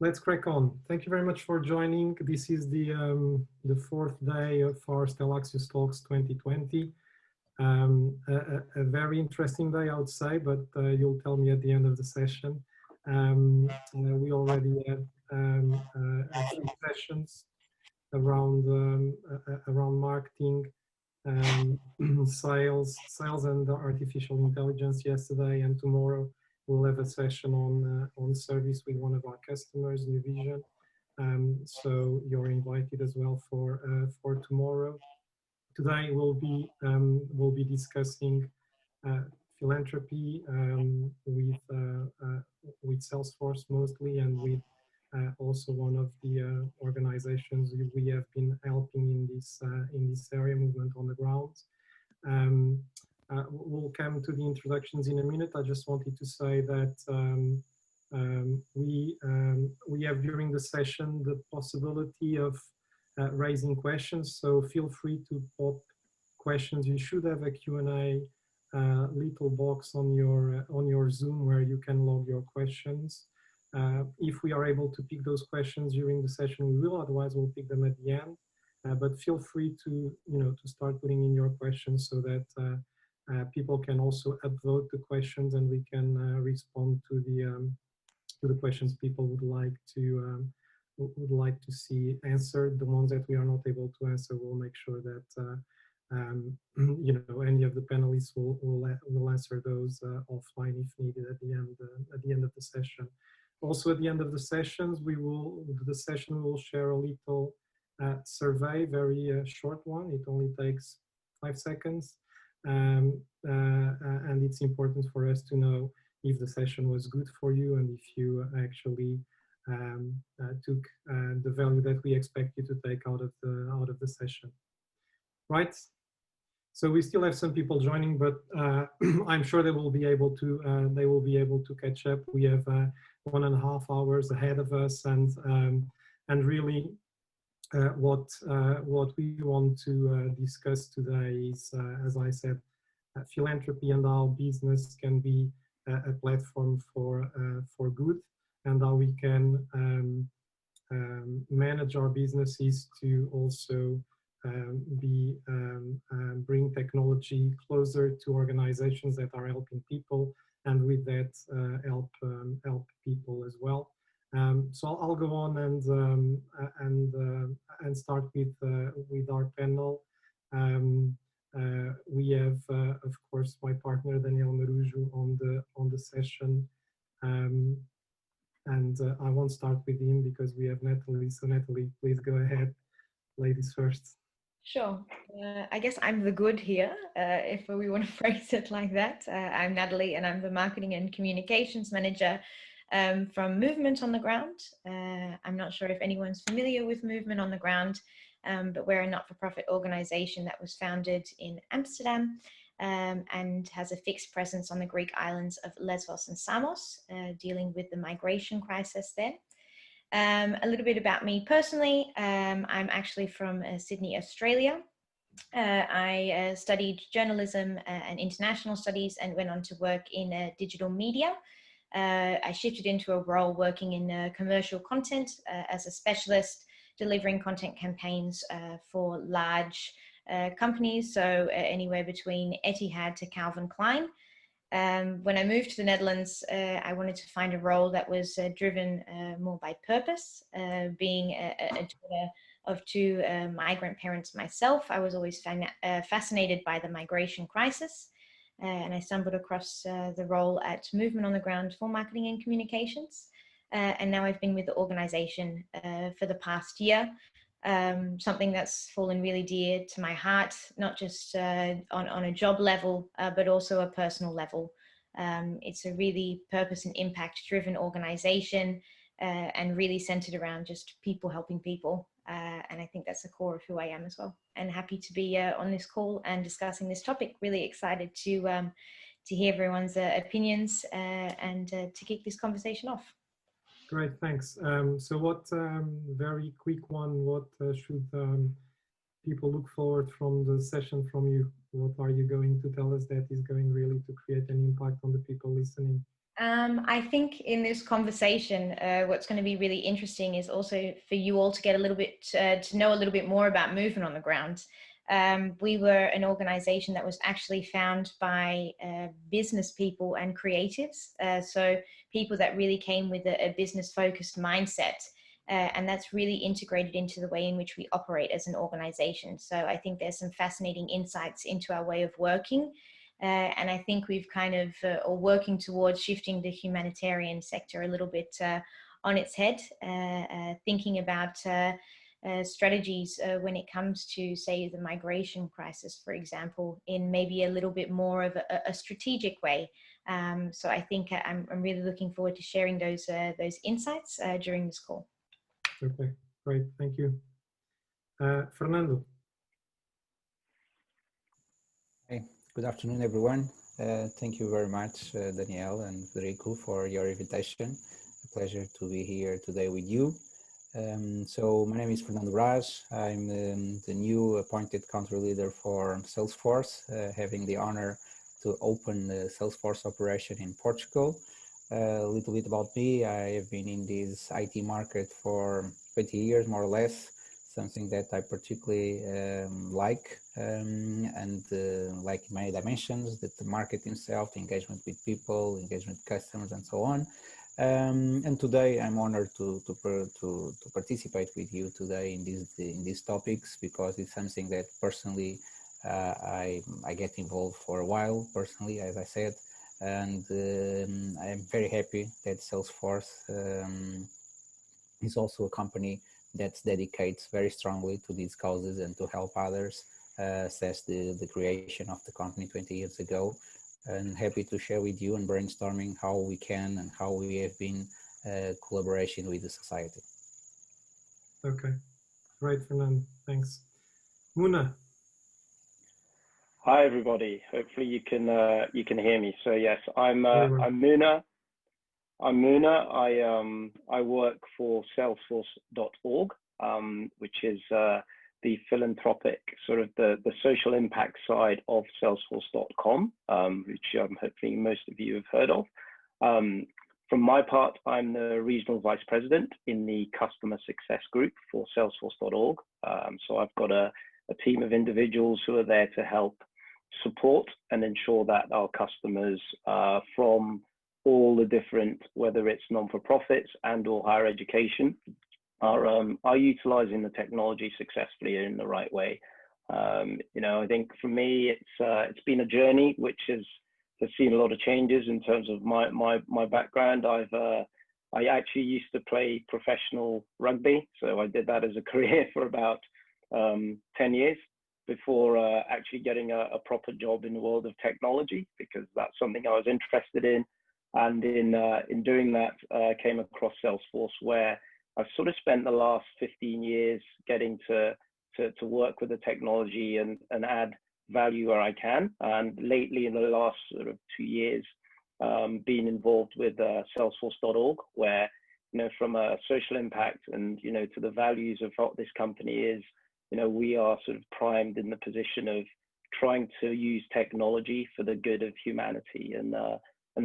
Let's crack on. Thank you very much for joining. This is the fourth day of our Stellaxius Talks 2020. A very interesting day, I would say, but you'll tell me at the end of the session. We already had a few sessions around marketing, sales and artificial intelligence yesterday, and tomorrow we'll have a session on service with one of our customers, New Vision. So you're invited as well for tomorrow. Today we'll be discussing uh, philanthropy with Salesforce mostly, and with also one of the organizations we have been helping in this area, movement on the ground. We'll come to the introductions in a minute. I just wanted to say that we have during the session the possibility of raising questions, so feel free to pop questions. You should have a Q&A little box on your Zoom where you can log your questions. If we are able to pick those questions during the session, we will. Otherwise, we'll pick them at the end. But feel free to to start putting in your questions so that people can also upvote the questions, and we can respond to the questions people would like to see answered. The ones that we are not able to answer, we'll make sure that any of the panelists will answer those offline if needed at the end of the session. Also, at the end of the sessions, we will share a little survey, very short one. It only takes 5 seconds, and it's important for us to know if the session was good for you and if you actually took the value that we expect you to take out of the session. Right. So we still have some people joining, but I'm sure they will be able to catch up. We have 1.5 hours ahead of us, and really what we want to discuss today is, as I said, philanthropy and how business can be a platform for good, and how we can manage our businesses to also bring technology closer to organizations that are helping people, and with that help people as well. So I'll go on and start with our panel. We have, of course, my partner Daniel Marujo on the session, and I won't start with him because we have Natalie. So Natalie, please go ahead. Ladies first. Sure. I guess I'm the good here, if we want to phrase it like that. I'm Natalie, and I'm the Marketing and Communications Manager from Movement on the Ground. I'm not sure if anyone's familiar with Movement on the Ground, but we're a not-for-profit organization that was founded in Amsterdam and has a fixed presence on the Greek islands of Lesbos and Samos, dealing with the migration crisis there. A little bit about me personally. I'm actually from Sydney, Australia. I studied journalism and international studies and went on to work in digital media. I shifted into a role working in commercial content as a specialist, delivering content campaigns for large companies, so anywhere between Etihad to Calvin Klein. When I moved to the Netherlands, I wanted to find a role that was driven more by purpose. Being a daughter of two migrant parents myself, I was always fascinated by the migration crisis. And I stumbled across the role at Movement on the Ground for Marketing and Communications. And now I've been with the organization for the past year. Something that's fallen really dear to my heart, not just on a job level, but also a personal level. It's a really purpose and impact driven organization, and really centered around just people helping people. And I think that's the core of who I am as well. And happy to be on this call and discussing this topic. Really excited to hear everyone's opinions and to kick this conversation off. Great, thanks. So what, very quick one, what should people look forward from the session from you? What are you going to tell us that is going really to create an impact on the people listening? I think in this conversation, what's going to be really interesting is also for you all to get a little bit, to know a little bit more about Movement on the Ground. We were an organization that was actually found by business people and creatives. So people that really came with a business focused mindset. And that's really integrated into the way in which we operate as an organization. So I think there's some fascinating insights into our way of working. And I think we've kind of are working towards shifting the humanitarian sector a little bit on its head, thinking about strategies when it comes to, say, the migration crisis, for example, in maybe a little bit more of a strategic way. So I think I'm really looking forward to sharing those insights during this call. Okay, great, thank you. Fernando. Hey, good afternoon, everyone. Thank you very much, Danielle and Federico, for your invitation. A pleasure to be here today with you. So my name is Fernando Braz. I'm the new appointed country leader for Salesforce, having the honor to open the Salesforce operation in Portugal. A little bit about me. I have been in this IT market for 20 years, more or less, something that I particularly like many dimensions, that the market itself, engagement with people, engagement with customers, and so on. And today I'm honored to participate with you today in these topics, because it's something that personally I get involved for a while, personally, as I said. And I'm very happy that Salesforce is also a company that dedicates very strongly to these causes and to help others, since the creation of the company 20 years ago. And happy to share with you and brainstorming how we can and how we have been collaboration with the society. Okay, great, Fernando, thanks. Muna. Hi everybody. Hopefully you can hear me. So yes, I'm Muna. I work for Salesforce.org, which is the philanthropic, sort of the social impact side of Salesforce.com, which hopefully most of you have heard of. From my part, I'm the regional vice president in the customer success group for Salesforce.org. So I've got a team of individuals who are there to help support and ensure that our customers from all the different, whether it's non-for-profits and or higher education, are utilizing the technology successfully in the right way. You know, I think for me, it's been a journey which has seen a lot of changes in terms of my background. I actually used to play professional rugby, so I did that as a career for about 10 years before actually getting a proper job in the world of technology, because that's something I was interested in. And in doing that, came across Salesforce, where I've sort of spent the last 15 years getting to work with the technology and add value where I can. And lately, in the last sort of 2 years, been involved with Salesforce.org, where, you know, from a social impact and, you know, to the values of what this company is, you know, we are sort of primed in the position of trying to use technology for the good of humanity. And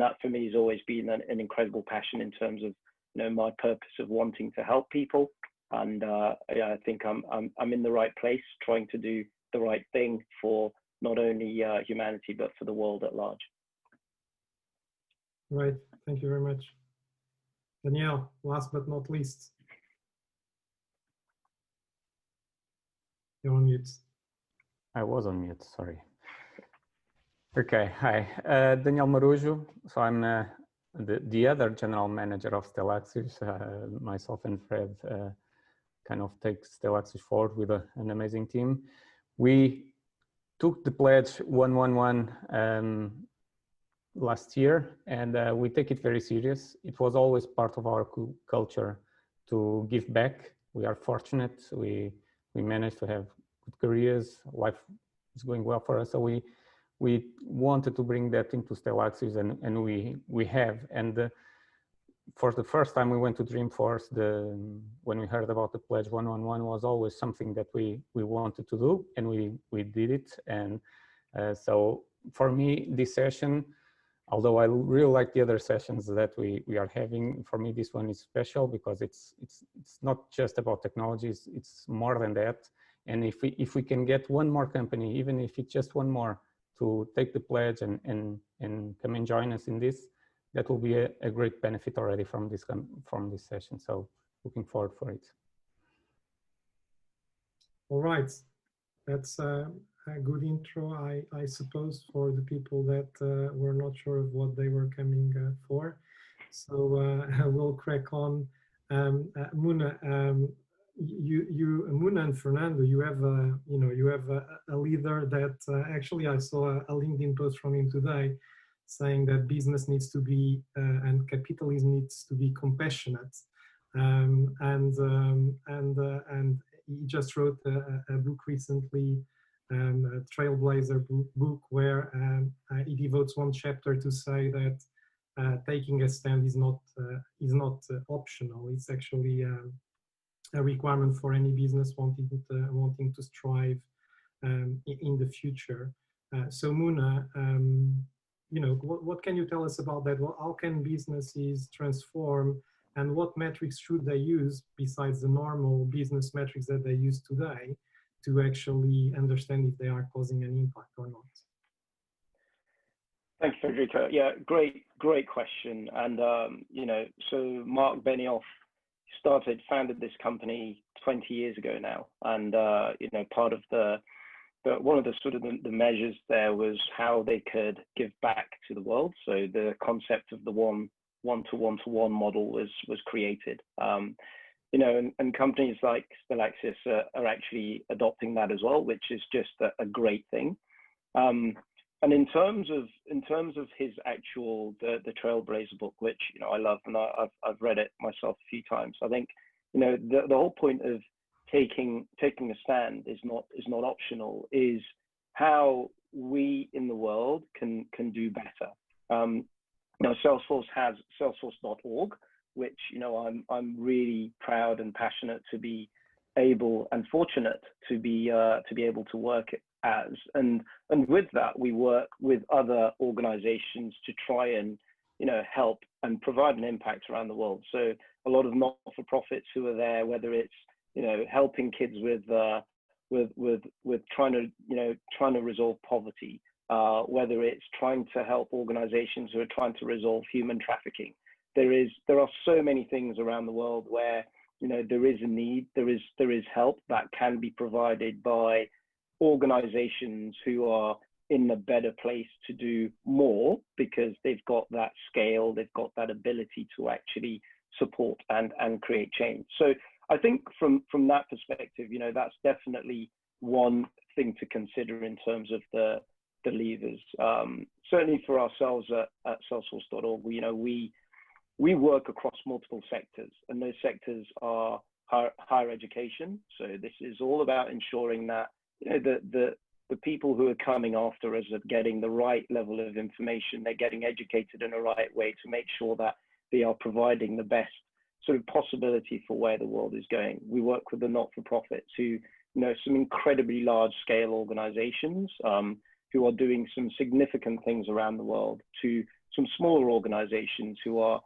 that for me has always been an incredible passion in terms of, you know, my purpose of wanting to help people. And yeah, I think I'm in the right place, trying to do the right thing for not only humanity, but for the world at large. Right, thank you very much. Danielle, last but not least. You're on mute. I was on mute, sorry. Okay, hi, Daniel Marujo. So I'm the other general manager of Stellaxius. Myself and Fred kind of take Stellaxius forward with an amazing team. We took the pledge 111 last year, and we take it very serious. It was always part of our culture to give back. We are fortunate. We managed to have good careers. Life is going well for us. So we wanted to bring that into Stellaxius, and we have. And for the first time we went to Dreamforce, when we heard about the pledge 111 was always something that we wanted to do, and we did it. And so for me, this session although I really like the other sessions that we are having, for me this one is special because it's not just about technologies, it's more than that. And if we can get one more company, even if it's just one more, to take the pledge and come and join us in this, that will be a great benefit already from this session. So looking forward for it. All right, that's a good intro, I suppose, for the people that were not sure of what they were coming for. So we'll crack on. Muna, Muna and Fernando, you have a leader that actually I saw a LinkedIn post from him today saying that business needs to be and capitalism needs to be compassionate, and he just wrote a book recently, a Trailblazer book, where he devotes one chapter to say that taking a stand is not optional. It's actually a requirement for any business wanting to strive in the future. So Muna, what can you tell us about that? How can businesses transform, and what metrics should they use besides the normal business metrics that they use today to actually understand if they are causing an impact or not? Thanks, Federico. Yeah, great question. And so Mark Benioff founded this company 20 years ago now, and part of one of the sort of the measures there was how they could give back to the world. So the concept of the one-to-one model was created. And companies like Stellaxius are actually adopting that as well, which is just a great thing. And in terms of his actual the Trailblazer book, which I love, and I've read it myself a few times. I think the whole point of taking a stand is not optional. Is how we in the world can do better. Salesforce has Salesforce.org, which I'm really proud and passionate to be able and fortunate to be able to work as, and with that we work with other organizations to try and help and provide an impact around the world. So a lot of not-for-profits who are there, whether it's helping kids with trying to resolve poverty, whether it's trying to help organizations who are trying to resolve human trafficking. There are so many things around the world where there is a need, there is help that can be provided by organizations who are in a better place to do more because they've got that scale, they've got that ability to actually support and create change. So I think from that perspective, that's definitely one thing to consider in terms of the levers. Certainly for ourselves at Salesforce.org, we work across multiple sectors, and those sectors are higher education. So this is all about ensuring that the people who are coming after us are getting the right level of information, they're getting educated in the right way to make sure that they are providing the best sort of possibility for where the world is going. We work with the not-for-profits who, some incredibly large-scale organizations who are doing some significant things around the world, to some smaller organizations who are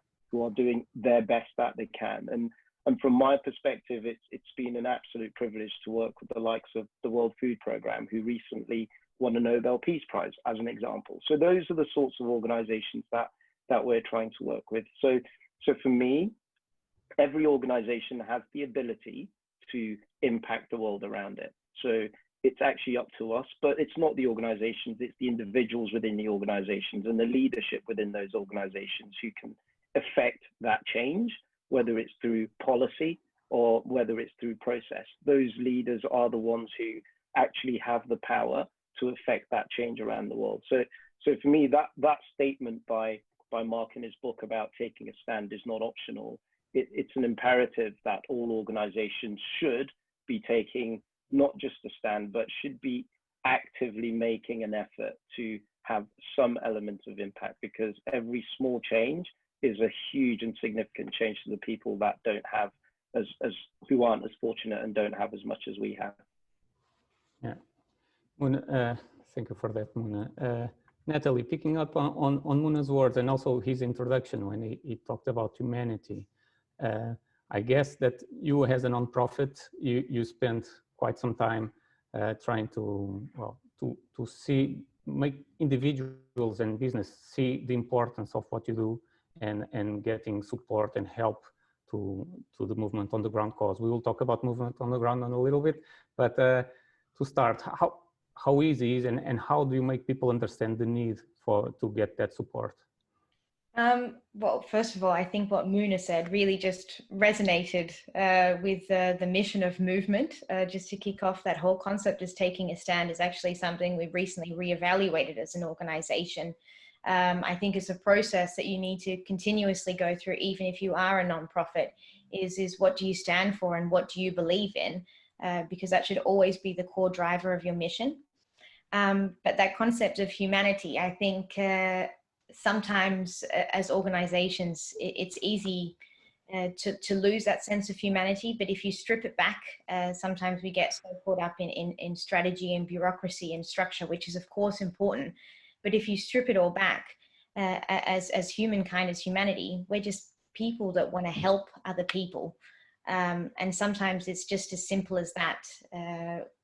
doing their best that they can. And from my perspective, it's been an absolute privilege to work with the likes of the World Food Programme, who recently won a Nobel Peace Prize, as an example. So those are the sorts of organizations that we're trying to work with. So for me, every organization has the ability to impact the world around it. So it's actually up to us, but it's not the organizations, it's the individuals within the organizations and the leadership within those organizations who can affect that change, whether it's through policy or whether it's through process. Those leaders are the ones who actually have the power to affect that change around the world. So for me, that statement by Mark in his book about taking a stand is not optional. It's an imperative that all organizations should be taking not just a stand, but should be actively making an effort to have some element of impact, because every small change is a huge and significant change to the people that don't have who aren't as fortunate and don't have as much as we have. Yeah, Muna, thank you for that, Muna. Natalie, picking up on Muna's words and also his introduction when he talked about humanity, I guess that you as a nonprofit, you spent quite some time trying to, well, to make individuals and business see the importance of what you do and getting support and help to the movement on the ground cause. We will talk about movement on the ground in a little bit, but to start, how easy is and how do you make people understand the need to get that support? Well, first of all, I think what Muna said really just resonated with the mission of movement. Just to kick off, that whole concept of taking a stand is actually something we've recently reevaluated as an organization. I think it's a process that you need to continuously go through, even if you are a nonprofit, is what do you stand for and what do you believe in? Because that should always be the core driver of your mission. But that concept of humanity, I think sometimes as organizations, it's easy to lose that sense of humanity. But if you strip it back, sometimes we get so caught up in strategy and bureaucracy and structure, which is of course important. But if you strip it all back, as humankind, as humanity, we're just people that want to help other people. And sometimes it's just as simple as that.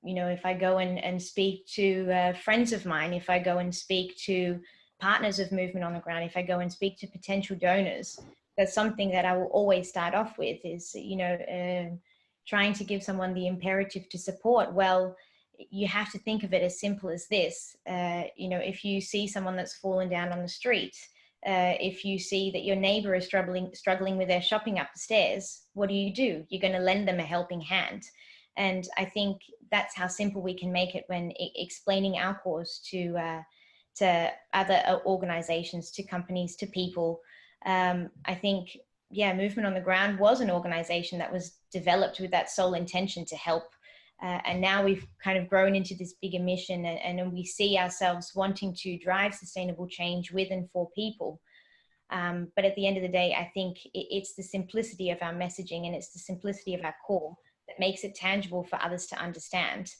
You know, if I go and speak to friends of mine, if I go and speak to partners of Movement on the Ground, if I go and speak to potential donors, that's something that I will always start off with is, you know, trying to give someone the imperative to support. Well, you have to think of it as simple as this. You know, if you see someone that's fallen down on the street, if you see that your neighbor is struggling with their shopping up the stairs, what do? You're going to lend them a helping hand. And I think that's how simple we can make it when explaining our cause to other organizations, to companies, to people. I think, yeah, Movement on the Ground was an organization that was developed with that sole intention to help. And now we've kind of grown into this bigger mission, and we see ourselves wanting to drive sustainable change with and for people. But at the end of the day, I think it's the simplicity of our messaging and it's the simplicity of our core that makes it tangible for others to understand.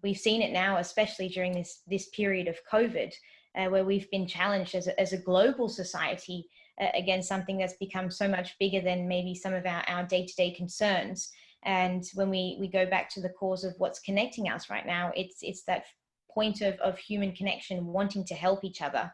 We've seen it now, especially during this period of COVID, where we've been challenged as a global society against something that's become so much bigger than maybe some of our day-to-day concerns. And when we go back to the cause of what's connecting us right now, it's that point of human connection, wanting to help each other.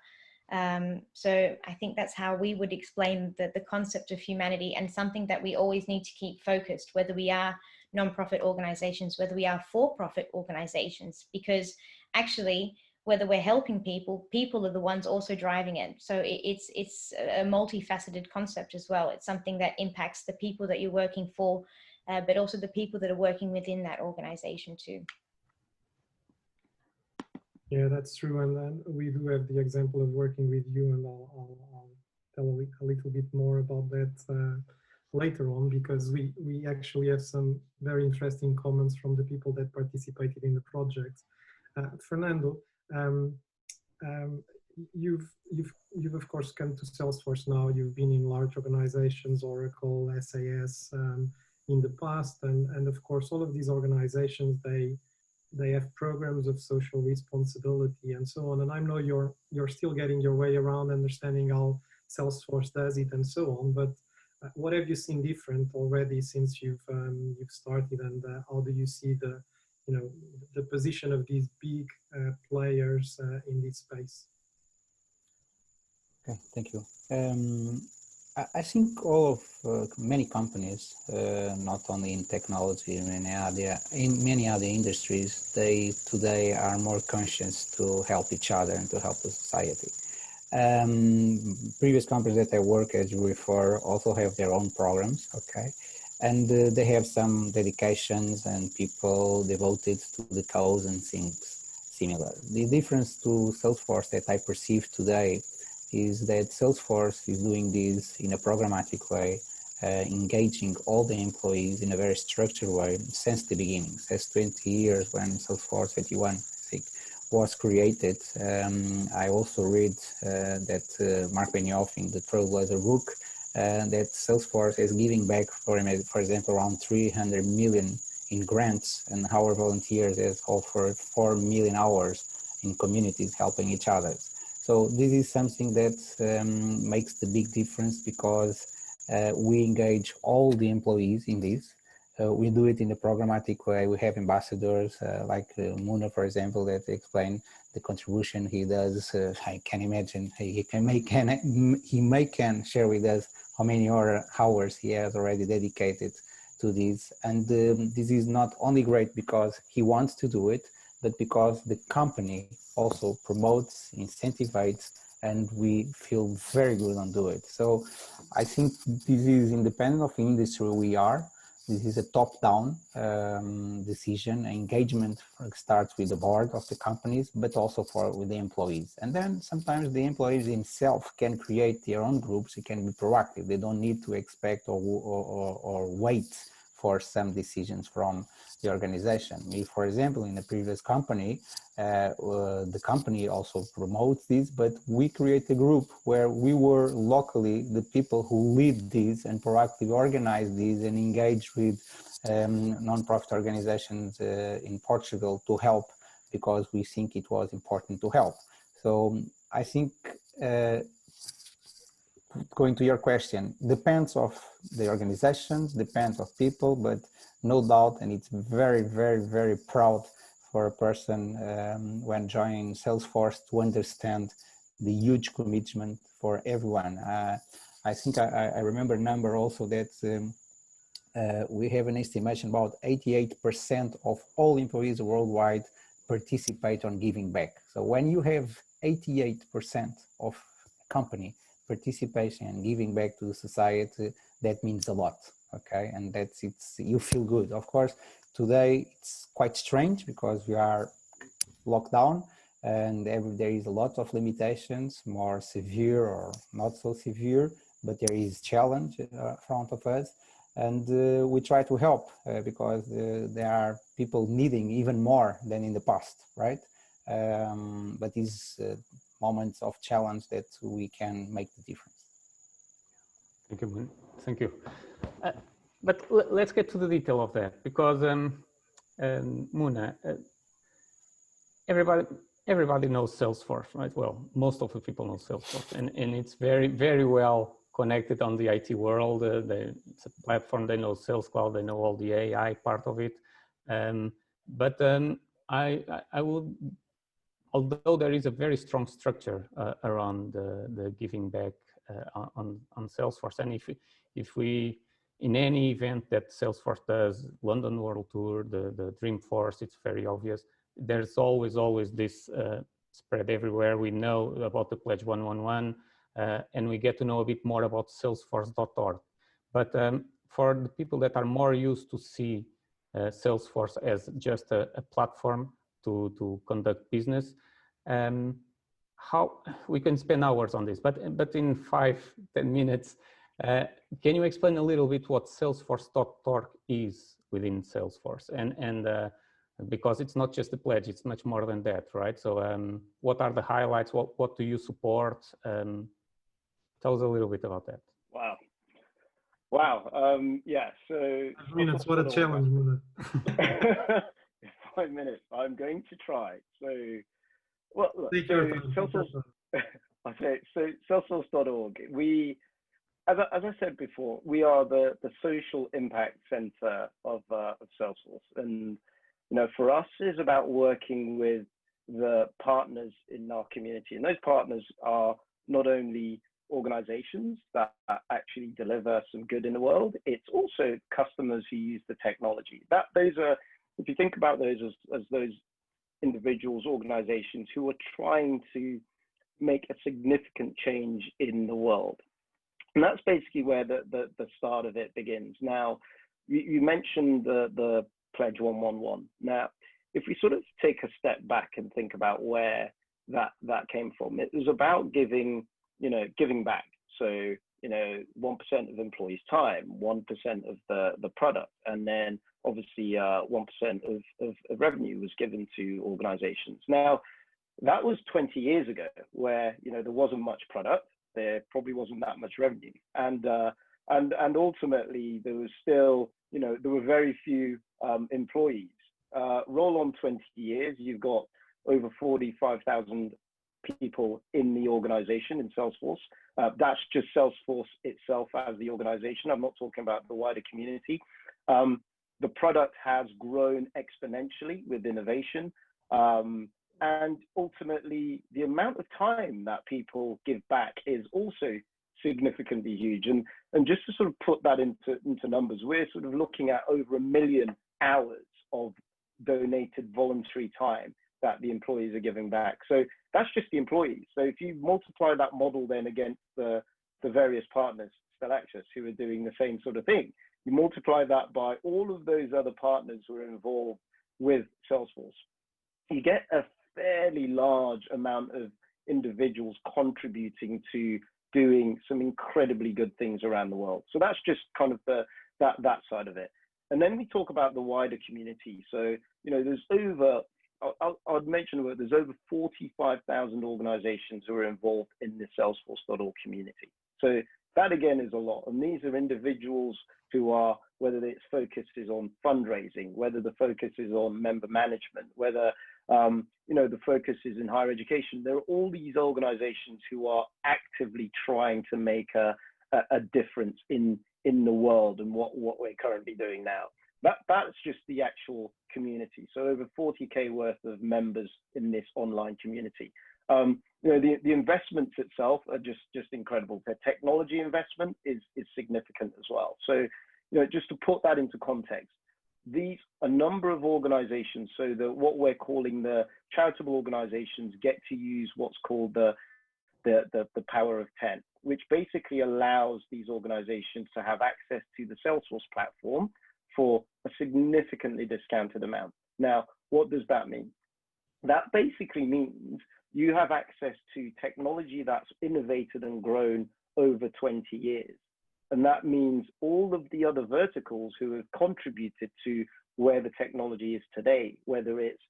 So I think that's how we would explain the concept of humanity, and something that we always need to keep focused, whether we are nonprofit organizations, whether we are for-profit organizations, because actually, whether we're helping people, people are the ones also driving it. So it's a multifaceted concept as well. It's something that impacts the people that you're working for, but also the people that are working within that organization too. Yeah, that's true. And then we do have the example of working with you, and I'll tell a little bit more about that later on, because we actually have some very interesting comments from the people that participated in the project. Fernando, you've of course come to Salesforce now. You've been in large organizations, Oracle, SAS, in the past, and of course all of these organizations, they have programs of social responsibility and so on. And I know you're still getting your way around understanding how Salesforce does it and so on. But what have you seen different already since you've started, and how do you see the position of these big players in this space? Okay, thank you. I think all of many companies, not only in technology, in many other industries, they today are more conscious to help each other and to help the society. Previous companies that I work, as you refer, also have their own programs, okay? And they have some dedications and people devoted to the cause and things similar. The difference to Salesforce that I perceive today is that Salesforce is doing this in a programmatic way, engaging all the employees in a very structured way since the beginning, since 20 years when Salesforce 21, I think, was created. I also read that Mark Benioff in the Trailblazer book, that Salesforce is giving back, for example, around 300 million in grants, and our volunteers have offered 4 million hours in communities helping each other. So this is something that makes the big difference, because we engage all the employees in this. We do it in a programmatic way. We have ambassadors like Muna, for example, that explain the contribution he does. I can imagine he can share with us how many hours he has already dedicated to this. And this is not only great because he wants to do it, but because the company also promotes, incentivizes, and we feel very good on doing it. So I think this is independent of the industry we are. This is a top-down decision. Engagement starts with the board of the companies, but also with the employees. And then sometimes the employees themselves can create their own groups. It can be proactive. They don't need to expect or wait for some decisions from the organization. Me, for example, in the previous company, the company also promotes this, but we create a group where we were locally the people who lead this and proactively organize this and engage with non-profit organizations in Portugal to help, because we think it was important to help. So I think going to your question, depends of the organizations, depends of people, but no doubt, and it's very, very, very proud for a person when joining Salesforce to understand the huge commitment for everyone. I think I remember a number also that we have an estimation about 88% of all employees worldwide participate on giving back. So when you have 88% of company participation and giving back to the society, that means a lot, okay? And you feel good. Of course, today it's quite strange because we are locked down and there is a lot of limitations, more severe or not so severe, but there is challenge in front of us. And we try to help because there are people needing even more than in the past, right? But these moments of challenge that we can make the difference. Thank you, Moon. Thank you. But let's get to the detail of that, because Muna, everybody knows Salesforce, right? Well, most of the people know Salesforce, and it's very, very well connected on the IT world. It's a platform. They know Sales Cloud. They know all the AI part of it. But I would, although there is a very strong structure around the giving back on Salesforce, and if we in any event that Salesforce does, London World Tour, the Dreamforce, it's very obvious. There's always this spread everywhere. We know about the Pledge 111, and we get to know a bit more about Salesforce.org. But for the people that are more used to see Salesforce as just a platform to conduct business, how we can spend hours on this, but in 5-10 minutes, can you explain a little bit what Salesforce.org is within Salesforce? And because it's not just a pledge, it's much more than that, right? So what are the highlights? What do you support? Tell us a little bit about that. Wow. Yeah, so... 5 minutes, what a challenge. 5 minutes, I'm going to try. So, well, look, Salesforce.org, we, as I said before, we are the social impact center of Salesforce. And, you know, for us, it's about working with the partners in our community. And those partners are not only organizations that actually deliver some good in the world, it's also customers who use the technology. Those are, if you think about those as those individuals, organizations who are trying to make a significant change in the world. And that's basically where the start of it begins. Now, you mentioned the Pledge 111. Now, if we sort of take a step back and think about where that came from, it was about giving back. So, 1% of employees' time, 1% of the product, and then obviously 1% of revenue was given to organizations. Now, that was 20 years ago, where there wasn't much product, there probably wasn't that much revenue, and ultimately there was still there were very few employees. Roll on 20 years, you've got over 45,000 people in the organization in Salesforce. That's just Salesforce itself as the organization. I'm not talking about the wider community. The product has grown exponentially with innovation. And ultimately, the amount of time that people give back is also significantly huge. And just to sort of put that into numbers, we're sort of looking at over 1 million hours of donated voluntary time that the employees are giving back. So that's just the employees. So if you multiply that model then against the various partners, Stellaxius, who are doing the same sort of thing, you multiply that by all of those other partners who are involved with Salesforce, you get a fairly large amount of individuals contributing to doing some incredibly good things around the world. So that's just kind of that side of it. And then we talk about the wider community. So, you know, there's over, I'd mention that there's over 45,000 organizations who are involved in the Salesforce.org community. So that again is a lot. And these are individuals who are, whether its focus is on fundraising, whether the focus is on member management, whether, you know, the focus is in higher education. There are all these organizations who are actively trying to make a difference in the world and what we're currently doing now. That's just the actual community. So over 40K worth of members in this online community. You know, the investments itself are just incredible. The technology investment is significant as well. So, you know, just to put that into context, a number of organizations, so what we're calling the charitable organizations, get to use what's called the power of 10, which basically allows these organizations to have access to the Salesforce platform for a significantly discounted amount. Now, what does that mean? That basically means you have access to technology that's innovated and grown over 20 years. And that means all of the other verticals who have contributed to where the technology is today, whether it's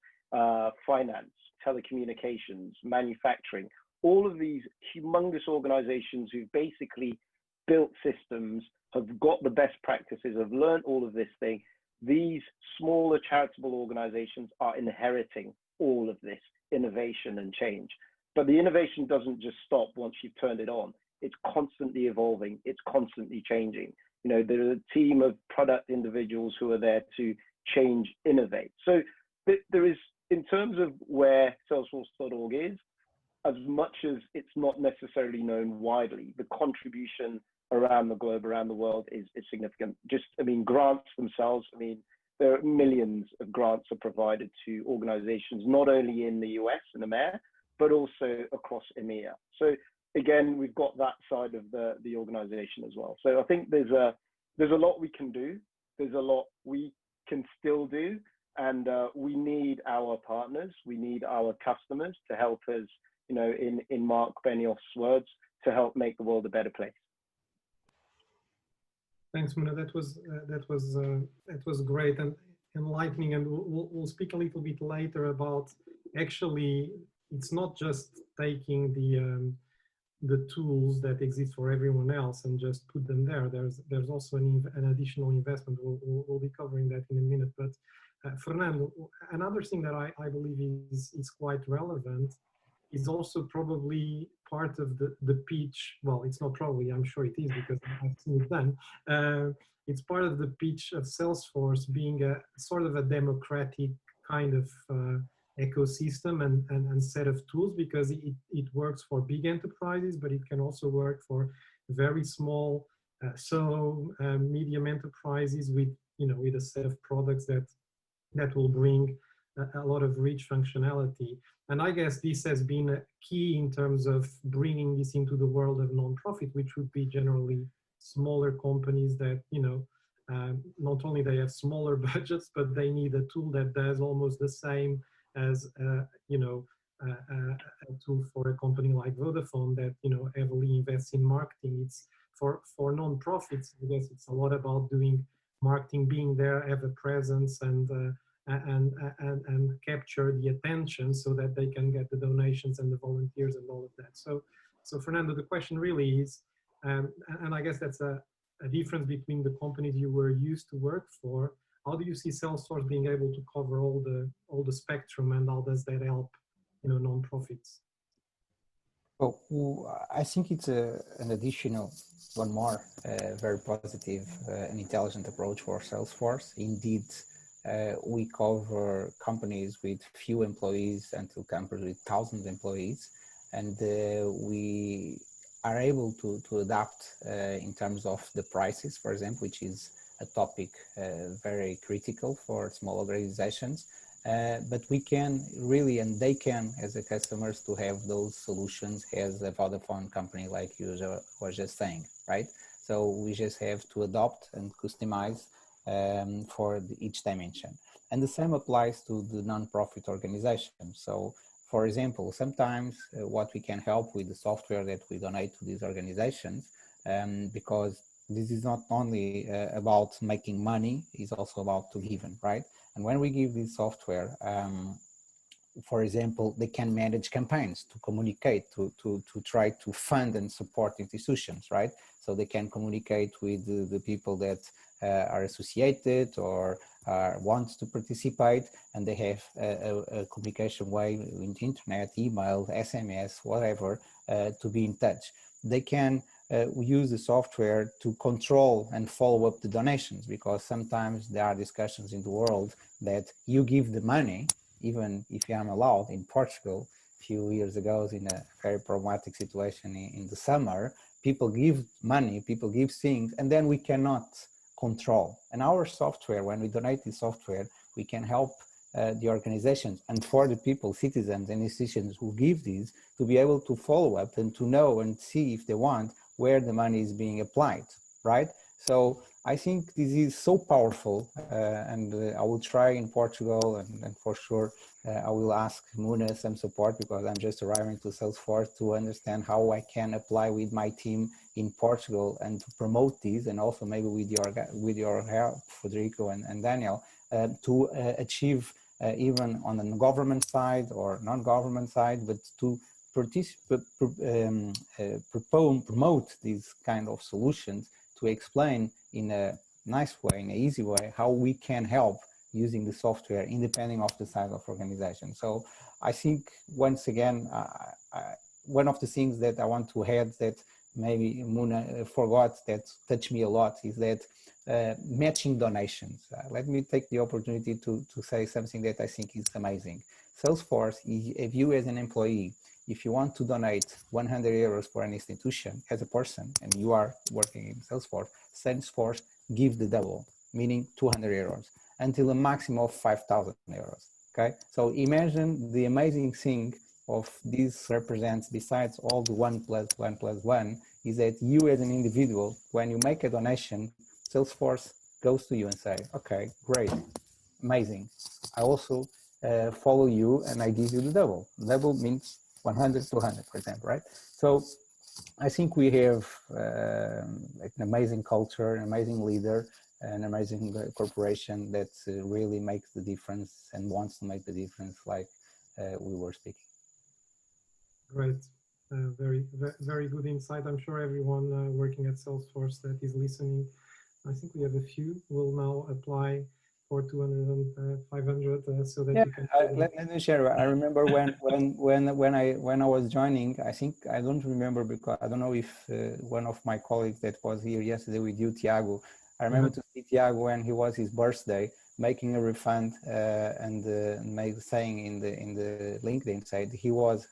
finance, telecommunications, manufacturing, all of these humongous organizations who've basically built systems, have got the best practices, have learned all of this thing. These smaller charitable organizations are inheriting all of this innovation and change. But the innovation doesn't just stop once you've turned it on. It's constantly evolving. It's constantly changing. You know, there's a team of product individuals who are there to change, innovate. So there is, in terms of where Salesforce.org is, as much as it's not necessarily known widely, the contribution around the globe, around the world is significant. Just, I mean, grants themselves, I mean, there are millions of grants are provided to organizations, not only in the US and EMEA, but also across EMEA. So again, we've got that side of the organization as well. So I think there's a lot we can do. There's a lot we can still do. And we need our partners, we need our customers to help us, you know, in Mark Benioff's words, to help make the world a better place. Thanks, Muna. That was great and enlightening. And we'll speak a little bit later about, actually, it's not just taking the tools that exist for everyone else and just put them there. There's also an additional investment. We'll be covering that in a minute. But Fernando, another thing that I believe is quite relevant is also probably part of the pitch. Well, it's not probably, I'm sure it is, because I've seen it done. It's part of the pitch of Salesforce being a sort of a democratic kind of ecosystem and set of tools, because it works for big enterprises, but it can also work for very small, medium enterprises with a set of products that will bring a lot of rich functionality. And I guess this has been a key in terms of bringing this into the world of nonprofit, which would be generally smaller companies that, not only they have smaller budgets, but they need a tool that does almost the same as, a tool for a company like Vodafone that, heavily invests in marketing. It's for nonprofits, I guess it's a lot about doing marketing, being there, have a presence, and capture the attention so that they can get the donations and the volunteers and all of that. So Fernando, the question really is, and I guess that's a difference between the companies you were used to work for. How do you see Salesforce being able to cover all the spectrum, and how does that help non-profits? Well, I think it's an additional, one more very positive and intelligent approach for Salesforce. Indeed, we cover companies with few employees until companies with thousands of employees, and we are able to adapt in terms of the prices, for example, which is a topic very critical for small organizations. But we can really, and they can, as the customers, to have those solutions as a Vodafone company, like you were just saying, right? So we just have to adopt and customize for each dimension. And the same applies to the nonprofit organization. So, for example, sometimes what we can help with the software that we donate to these organizations, because this is not only about making money, it's also about to giving, right? And when we give this software, for example, they can manage campaigns to communicate, to try to fund and support institutions, right? So they can communicate with the people that are associated or want to participate, and they have a communication way in the internet, email, SMS, whatever, to be in touch. They can use the software to control and follow up the donations, because sometimes there are discussions in the world that you give the money, even if I'm allowed in Portugal a few years ago in a very problematic situation in the summer, people give money, people give things, and then we cannot control. And our software, when we donate the software, we can help the organizations and for the people, citizens and institutions who give these, to be able to follow up and to know and see if they want where the money is being applied, right? So I think this is so powerful, and I will try in Portugal, and for sure I will ask Muna some support, because I'm just arriving to Salesforce, to understand how I can apply with my team in Portugal and to promote these, and also maybe with your help, Federico and Daniel, to achieve even on the government side or non-government side, but to promote these kind of solutions, to explain in a nice way, in an easy way, how we can help using the software independent of the size of organization. So I think, once again, one of the things that I want to add that maybe Muna forgot, that touched me a lot, is that matching donations. Let me take the opportunity to say something that I think is amazing. Salesforce, if you as an employee, if you want to donate 100 euros for an institution as a person, and you are working in Salesforce gives the double, meaning 200 euros, until a maximum of 5,000 euros. Okay, so imagine the amazing thing of this represents, besides all the 1 + 1 + 1, is that you as an individual, when you make a donation, Salesforce goes to you and say, okay, great, amazing. I also follow you and I give you the double. Double means 100, 200, for example, right? So I think we have an amazing culture, an amazing leader, an amazing corporation that really makes the difference and wants to make the difference, like we were speaking. Great. Very good insight. I'm sure everyone working at Salesforce that is listening, I think we have a few, will now apply for 200 and 500 so that you can. Let me share. I remember when I was joining, I think, I don't remember, because I don't know if one of my colleagues that was here yesterday with you, Tiago, I remember to see Tiago when he was his birthday, making a refund and saying in the LinkedIn side he was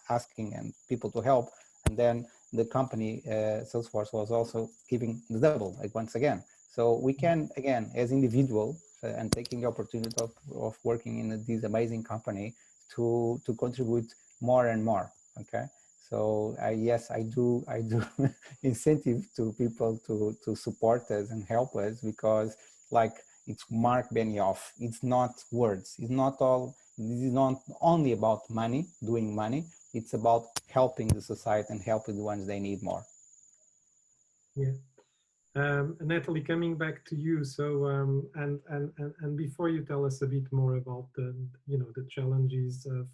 asking and people to help, and then the company Salesforce was also giving the double, like, once again. So we can, again, as individuals, and taking the opportunity of working in this amazing company, to contribute more and more. Okay, so yes, I do incentive to people to support us and help us, because, like, it's Mark Benioff, it's not words, it's not all, this is not only about money, doing money, it's about helping the society and helping the ones they need more. Yeah. Natalie, coming back to you. So, and before you tell us a bit more about the challenges of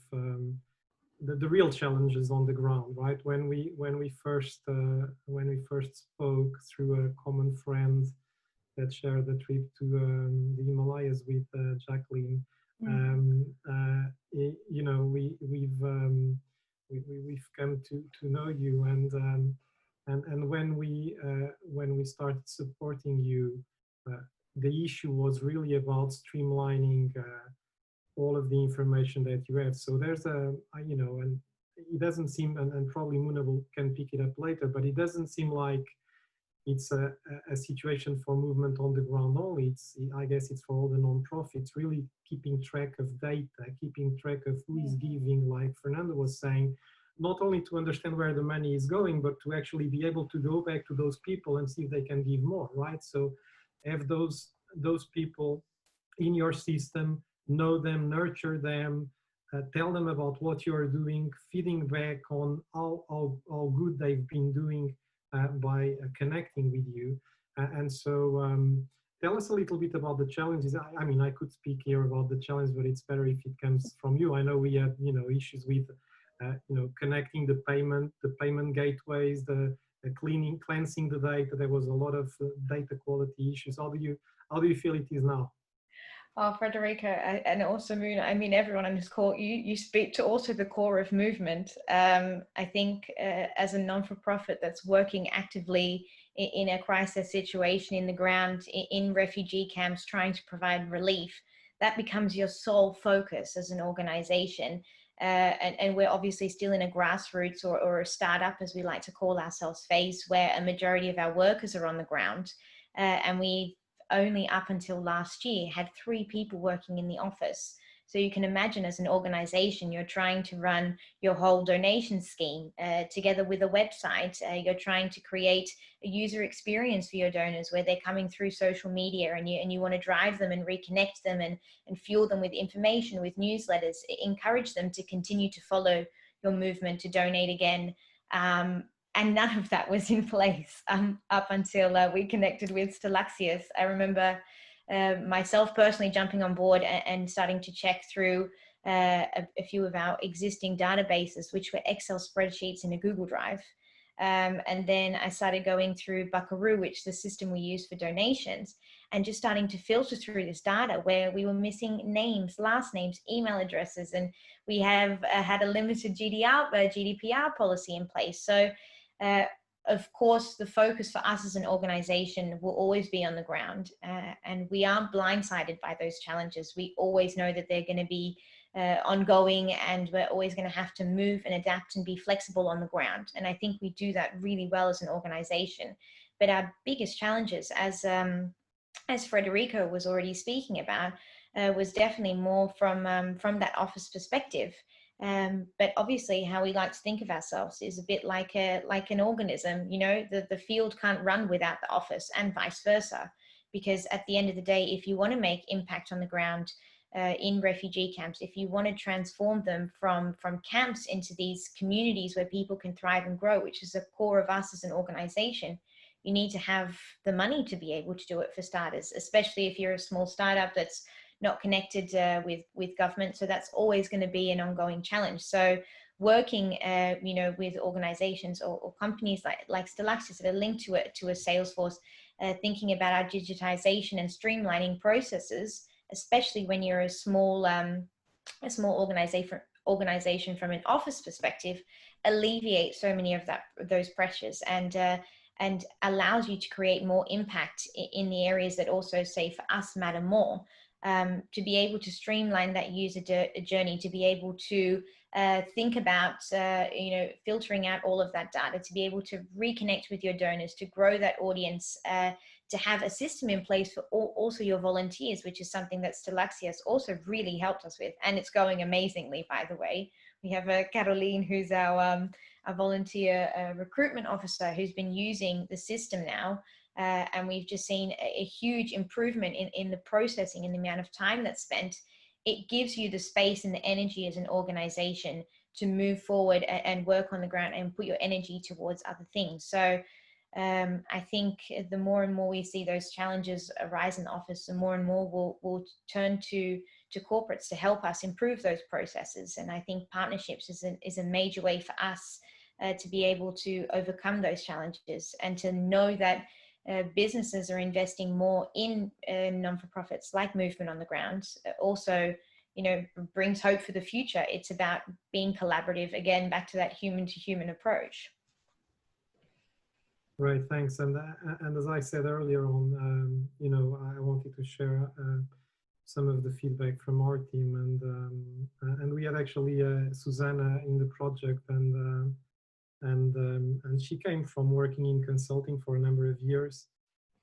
the real challenges on the ground, right? When we first spoke through a common friend that shared the trip to the Himalayas with Jacqueline, You know, we've come to know you, and when we started supporting you, the issue was really about streamlining all of the information that you have. So there's you know, and it doesn't seem, and probably Munable can pick it up later, but it doesn't seem like it's a situation for movement on the ground only. I guess it's for all the non-profits, really keeping track of data, keeping track of who is giving, like Fernando was saying, not only to understand where the money is going, but to actually be able to go back to those people and see if they can give more, right? So have those people in your system, know them, nurture them, tell them about what you're doing, feeding back on how good they've been doing by connecting with you. And so tell us a little bit about the challenges. I mean, I could speak here about the challenge, but it's better if it comes from you. I know we had, you know, issues with, you know, connecting the payment gateways, the cleansing the data. There was a lot of data quality issues. How do you feel it is now? Oh, Frederica, and also Moon, I mean, everyone on this call, you speak to also the core of movement. I think as a non-for-profit that's working actively in a crisis situation in the ground, in refugee camps, trying to provide relief, that becomes your sole focus as an organization. And we're obviously still in a grassroots or a startup, as we like to call ourselves, phase where a majority of our workers are on the ground. And we only up until last year had 3 people working in the office. So you can imagine, as an organization, you're trying to run your whole donation scheme together with a website. You're trying to create a user experience for your donors where they're coming through social media, and you want to drive them and reconnect them and fuel them with information, with newsletters, encourage them to continue to follow your movement, to donate again. And none of that was in place up until we connected with Stellaxius. I remember myself personally jumping on board and starting to check through a few of our existing databases, which were Excel spreadsheets in a Google Drive. And then I started going through Buckaroo, which is the system we use for donations, and just starting to filter through this data where we were missing names, last names, email addresses, and we have had a limited GDPR policy in place. So of course, the focus for us as an organization will always be on the ground, and we aren't blindsided by those challenges. We always know that they're going to be ongoing, and we're always going to have to move and adapt and be flexible on the ground. And I think we do that really well as an organization. But our biggest challenges, as Frederico was already speaking about, was definitely more from that office perspective. But obviously, how we like to think of ourselves is a bit like an organism. You know, the field can't run without the office, and vice versa. Because at the end of the day, if you want to make impact on the ground in refugee camps, if you want to transform them from camps into these communities where people can thrive and grow, which is the core of us as an organization, you need to have the money to be able to do it, for starters, especially if you're a small startup that's not connected with government. So that's always going to be an ongoing challenge. So working, you know, with organizations or companies like Stellaxius that are linked to a Salesforce, thinking about our digitization and streamlining processes, especially when you're a small organization from an office perspective, alleviate so many of those pressures and allows you to create more impact in the areas that also, say, for us matter more. To be able to streamline that user journey, to be able to think about, you know, filtering out all of that data, to be able to reconnect with your donors, to grow that audience, to have a system in place for also your volunteers, which is something that Stellaxius also really helped us with. And it's going amazingly, by the way. We have Caroline, who's our volunteer recruitment officer, who's been using the system now. And we've just seen a huge improvement in the processing and the amount of time that's spent. It gives you the space and the energy as an organization to move forward and work on the ground and put your energy towards other things. So I think the more and more we see those challenges arise in the office, the more and more we'll turn to corporates to help us improve those processes. And I think partnerships is a major way for us to be able to overcome those challenges, and to know that businesses are investing more in non-for-profits like Movement on the Ground, also brings hope for the future. It's about being collaborative, again, back to that human to human approach. Right, thanks. And as I said earlier on, I wanted to share some of the feedback from our team, and we had actually Susanna in the project, and she came from working in consulting for a number of years,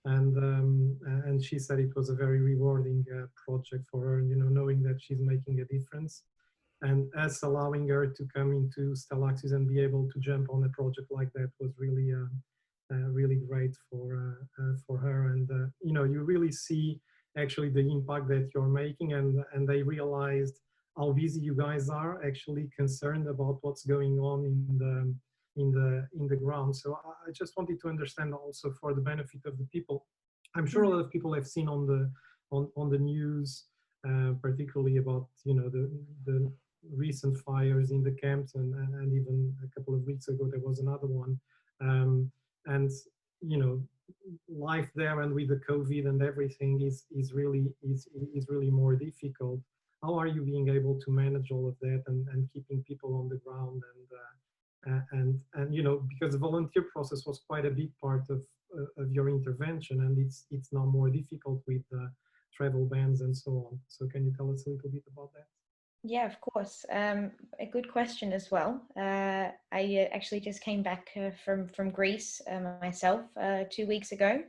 and she said it was a very rewarding project for her, knowing that she's making a difference, and us allowing her to come into Stellaxius and be able to jump on a project like that was really really great for her. And you really see actually the impact that you're making, and they realized how busy you guys are, actually concerned about what's going on in the ground. So I just wanted to understand also, for the benefit of the people, I'm sure a lot of people have seen on the news, particularly about the recent fires in the camps, and even a couple of weeks ago there was another one, and life there, and with the COVID and everything, is really more difficult. How are you being able to manage all of that and keeping people on the ground, and because the volunteer process was quite a big part of your intervention, and it's now more difficult with travel bans and so on. So can you tell us a little bit about that? Yeah, of course. A good question as well. I actually just came back from Greece myself 2 weeks ago.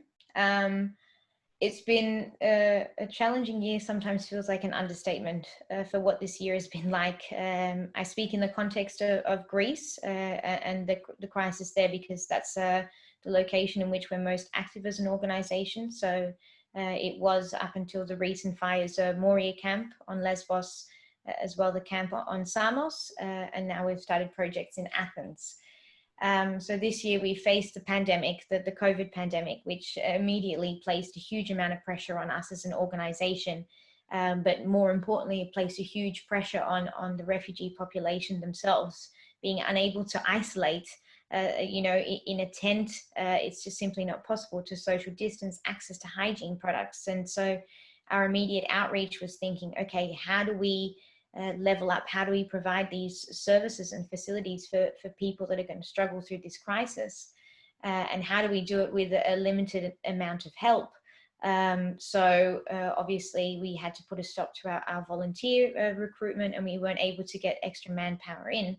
It's been a challenging year. Sometimes feels like an understatement for what this year has been like. I speak in the context of Greece and the crisis there, because that's the location in which we're most active as an organization. So it was, up until the recent fires, Moria camp on Lesbos, as well the camp on Samos, and now we've started projects in Athens. So this year we faced the pandemic, the COVID pandemic, which immediately placed a huge amount of pressure on us as an organization. But more importantly, it placed a huge pressure on the refugee population themselves, being unable to isolate, in a tent. It's just simply not possible to social distance, access to hygiene products. And so our immediate outreach was thinking, okay, how do we level up? How do we provide these services and facilities for people that are going to struggle through this crisis? And how do we do it with a limited amount of help? So obviously we had to put a stop to our volunteer recruitment, and we weren't able to get extra manpower in.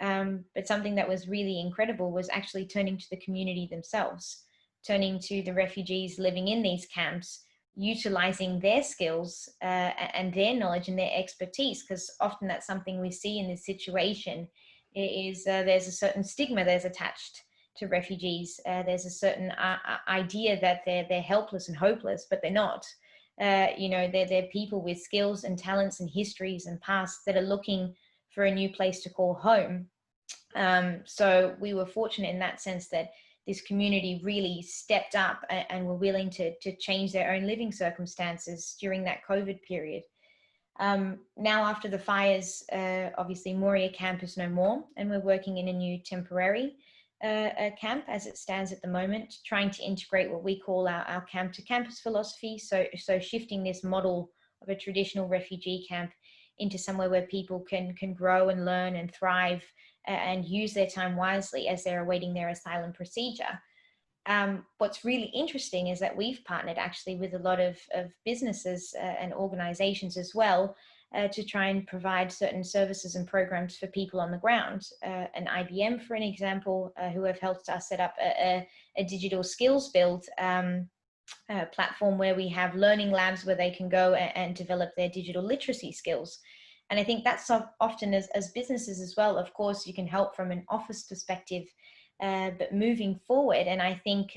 But something that was really incredible was actually turning to the community themselves, turning to the refugees living in these camps, utilizing their skills and their knowledge and their expertise, because often that's something we see in this situation is there's a certain stigma that's attached to refugees. There's a certain idea that they're helpless and hopeless, but they're not. They're people with skills and talents and histories and pasts that are looking for a new place to call home. So we were fortunate in that sense that this community really stepped up and were willing to change their own living circumstances during that COVID period. Now, after the fires, obviously Moria camp is no more, and we're working in a new temporary camp as it stands at the moment, trying to integrate what we call our camp to campus philosophy. So shifting this model of a traditional refugee camp into somewhere where people can grow and learn and thrive and use their time wisely as they're awaiting their asylum procedure. What's really interesting is that we've partnered actually with a lot of businesses and organizations as well to try and provide certain services and programs for people on the ground. And IBM, for an example, who have helped us set up a digital skills build platform where we have learning labs where they can go and develop their digital literacy skills. And I think that's often as businesses as well, of course, you can help from an office perspective, but moving forward. And I think,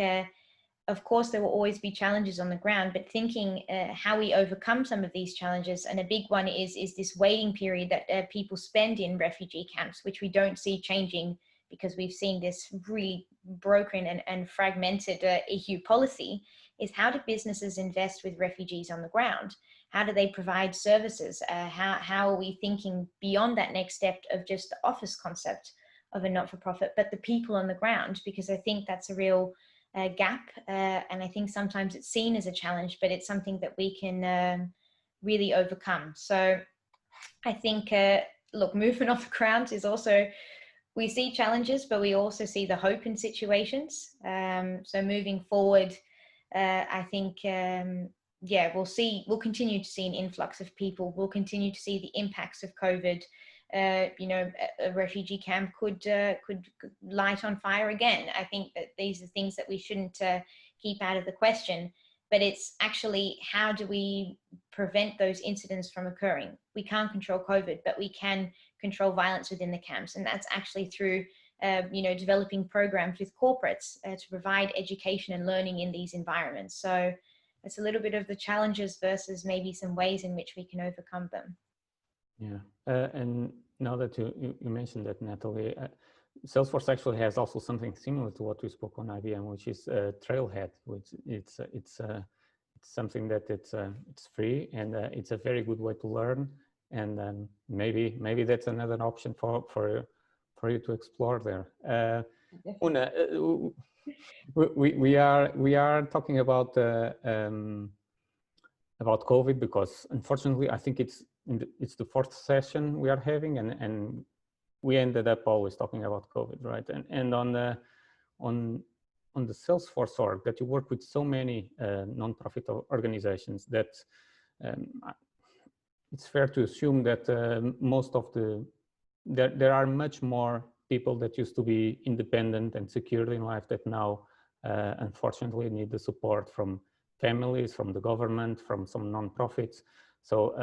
of course, there will always be challenges on the ground, but thinking how we overcome some of these challenges. And a big one is this waiting period that people spend in refugee camps, which we don't see changing because we've seen this really broken and fragmented EU policy, is how do businesses invest with refugees on the ground? How do they provide services? How are we thinking beyond that next step of just the office concept of a not-for-profit, but the people on the ground? Because I think that's a real gap. And I think sometimes it's seen as a challenge, but it's something that we can really overcome. So I think, look, movement on the ground is also, we see challenges, but we also see the hope in situations. So moving forward, I think, yeah, we'll continue to see an influx of people. We'll continue to see the impacts of COVID. You know, a refugee camp could light on fire again. I think that these are things that we shouldn't keep out of the question, but it's actually, how do we prevent those incidents from occurring? We can't control COVID, but we can control violence within the camps. And that's actually through, you know, developing programs with corporates to provide education and learning in these environments. So it's a little bit of the challenges versus maybe some ways in which we can overcome them. Yeah, and now that you mentioned that, Natalie, Salesforce actually has also something similar to what we spoke on IBM, which is Trailhead, which it's something that it's free, and it's a very good way to learn. And maybe that's another option for you to explore there. Una, we are talking about COVID because, unfortunately, I think it's the fourth session we are having, and we ended up always talking about COVID, right? And on the Salesforce org, that you work with so many nonprofit organizations, that it's fair to assume that most of there are much more people that used to be independent and secure in life that now unfortunately need the support from families, from the government, from some nonprofits. So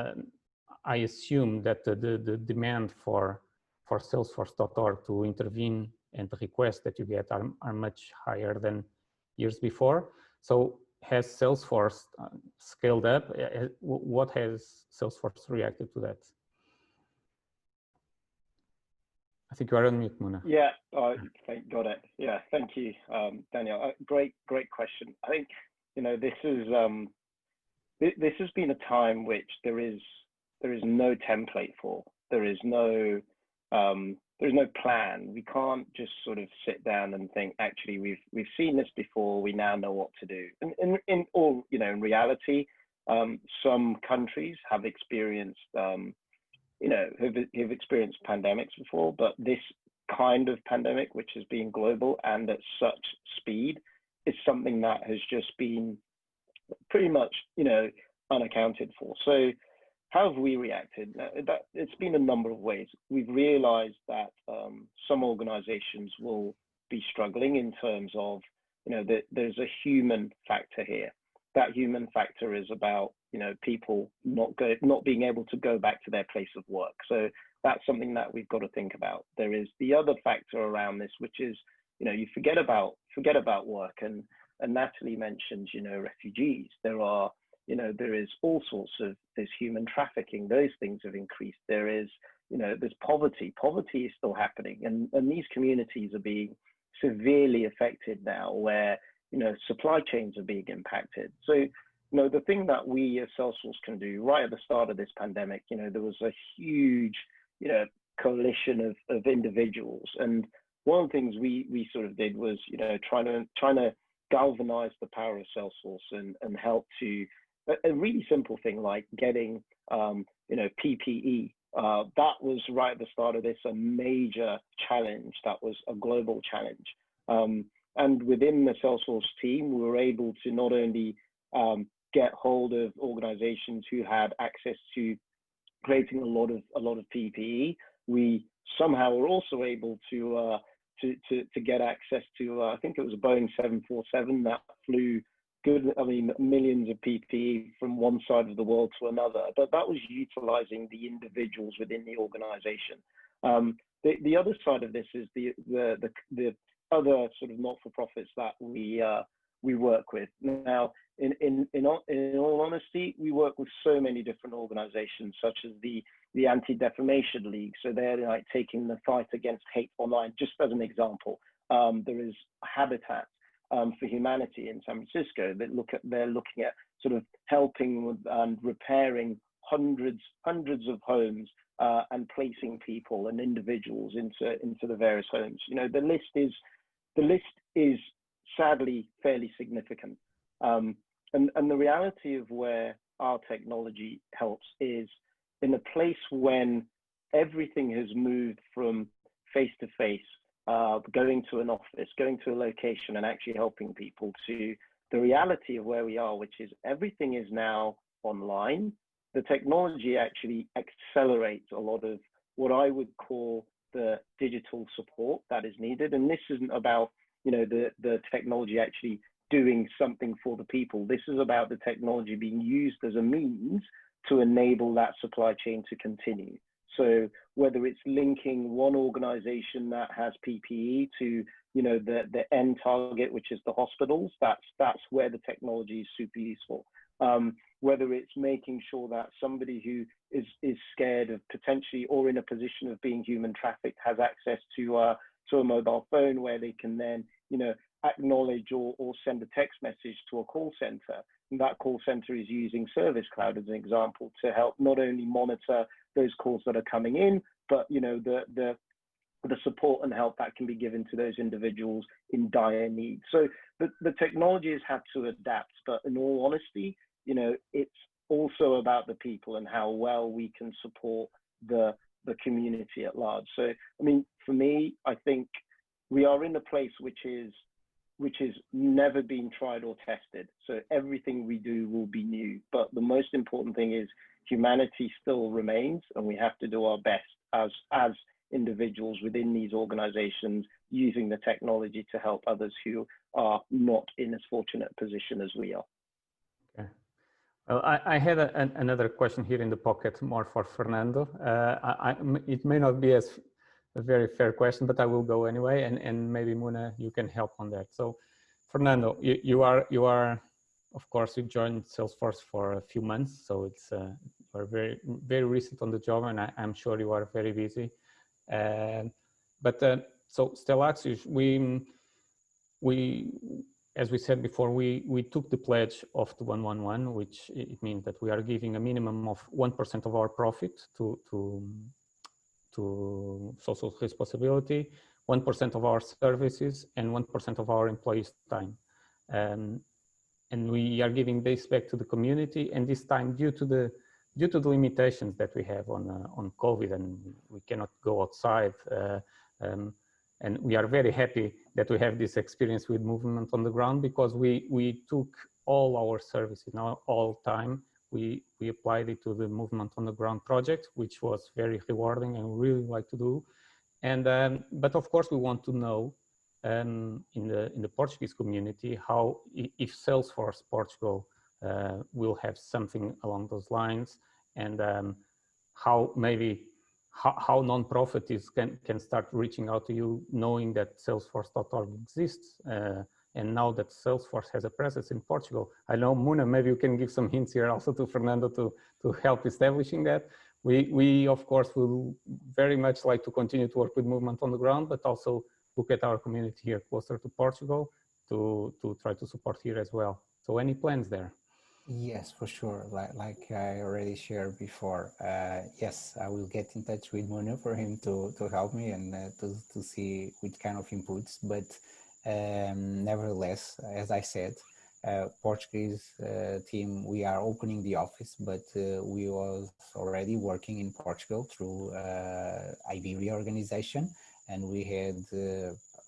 I assume that the demand for Salesforce.org to intervene and the requests that you get are much higher than years before. So has Salesforce scaled up? What has Salesforce reacted to that? I think you are on mute, Muna. Yeah, got it. Yeah, thank you, Daniel. Great question. I think, you know, this has been a time which there is no template for. There is no plan. We can't just sort of sit down and think, actually, we've seen this before. We now know what to do. And in all, you know, in reality, some countries have experienced, you know, have experienced pandemics before, but this kind of pandemic, which has been global and at such speed, is something that has just been pretty much, you know, unaccounted for. So how have we reacted? It's been a number of ways. We've realized that some organizations will be struggling in terms of, you know, there's a human factor here. That human factor is about, you know, people not being able to go back to their place of work. So that's something that we've got to think about. There is the other factor around this, which is, you know, you forget about work. And Natalie mentioned, you know, refugees. There are, you know, there is all sorts of, there's human trafficking. Those things have increased. There is, you know, there's poverty. Poverty is still happening. And these communities are being severely affected now, where, you know, supply chains are being impacted. So, you know, the thing that we as Salesforce can do right at the start of this pandemic, you know, there was a huge, you know, coalition of individuals. And one of the things we sort of did was, you know, trying to galvanize the power of Salesforce and help to a really simple thing like getting, you know, PPE. That was right at the start of this, a major challenge. That was a global challenge. And within the Salesforce team, we were able to not only get hold of organizations who had access to creating a lot of PPE, we somehow were also able to get access to, I think it was a Boeing 747 that flew millions of PPE from one side of the world to another. But that was utilizing the individuals within the organization. The other side of this is the other sort of not-for-profits that we work with. Now, in all honesty, we work with so many different organizations, such as the Anti-Defamation League. So they're like taking the fight against hate online, just as an example. There is Habitat for Humanity in San Francisco that they're looking at sort of helping with and repairing hundreds of homes and placing people and individuals into the various homes. You know, the list is sadly fairly significant. And the reality of where our technology helps is in a place when everything has moved from face to face, going to an office, going to a location and actually helping people, to the reality of where we are, which is everything is now online. The technology actually accelerates a lot of what I would call the digital support that is needed. And this isn't about, you know, the technology actually doing something for the people. This is about the technology being used as a means to enable that supply chain to continue. So whether it's linking one organization that has PPE to, you know, the end target, which is the hospitals, that's where the technology is super useful. Whether it's making sure that somebody who is scared of potentially or in a position of being human trafficked has access to a mobile phone where they can then, you know, acknowledge or send a text message to a call center. And that call center is using Service Cloud as an example to help not only monitor those calls that are coming in, but, you know, the support and help that can be given to those individuals in dire need. So the technology has had to adapt, but in all honesty, you know, it's also about the people and how well we can support the community at large. So, I mean, for me, I think we are in a place which is never been tried or tested. So everything we do will be new, but the most important thing is humanity still remains, and we have to do our best as individuals within these organizations using the technology to help others who are not in as fortunate a position as we are. Okay. Well, I had another question here in the pocket, more for Fernando. It may not be as a very fair question, but I will go anyway, and maybe Muna, you can help on that. So, Fernando, you are, of course, you joined Salesforce for a few months, so it's you are very recent on the job, and I'm sure you are very busy. So Stellaxius, we as we said before, we took the pledge of the 111, which it means that we are giving a minimum of 1% of our profit to social responsibility, 1% of our services, and 1% of our employees' time. And we are giving this back to the community, and this time due to the limitations that we have on COVID, and we cannot go outside, and we are very happy that we have this experience with movement on the ground, because we took all our services, now all time, we applied it to the movement on the ground project, which was very rewarding and we really like to do. And but of course we want to know in the Portuguese community how, if Salesforce Portugal will have something along those lines, and how maybe how non-profits can start reaching out to you, knowing that Salesforce.org exists, and now that Salesforce has a presence in Portugal. I know, Muna, maybe you can give some hints here also to Fernando to help establishing that. We of course will very much like to continue to work with movement on the ground, but also look at our community here closer to Portugal to try to support here as well. So any plans there? Yes, for sure. Like I already shared before, yes, I will get in touch with Muna for him to help me and to see which kind of inputs. But nevertheless, as I said, Portuguese team, we are opening the office, but we was already working in Portugal through Iberia organization, and we had,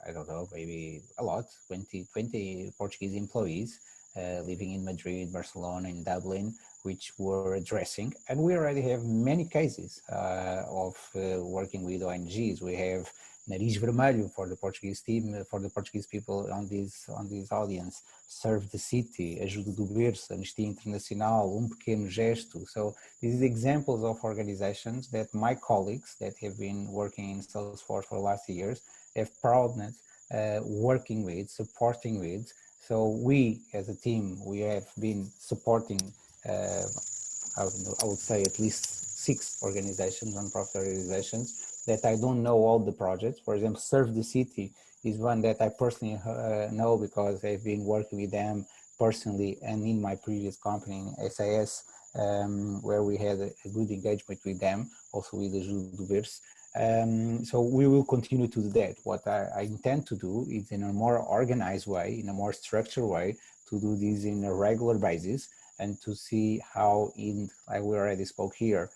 I don't know, maybe a lot, 20 Portuguese employees living in Madrid, Barcelona, and Dublin, which were addressing. And we already have many cases of working with ONGs. We have Nariz Vermelho for the Portuguese team, for the Portuguese people on this audience. Serve the City, Ajuda do Berço, Anistia Internacional, Pequeno Gesto. So these are examples of organizations that my colleagues that have been working in Salesforce for the last years have proudness working with, supporting with. So we, as a team, we have been supporting, I would say at least 6 organizations, non-profit organizations, that I don't know all the projects. For example, Serve the City is one that I personally know because I've been working with them personally and in my previous company in SAS, where we had a good engagement with them, also with Ajuda do Berço. So we will continue to do that. What I intend to do is in a more organized way, in a more structured way, to do this in a regular basis and to see how, like we already spoke here,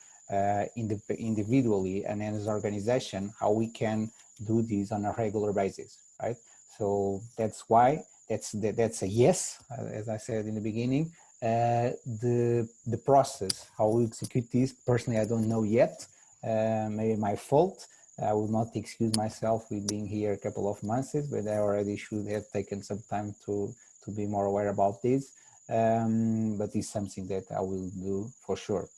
individually and as an organization, how we can do this on a regular basis, right? So that's why that's a yes, as I said in the beginning. The process, how we execute this, personally, I don't know yet. Maybe my fault. I will not excuse myself with being here a couple of months, but I already should have taken some time to be more aware about this. But it's something that I will do for sure.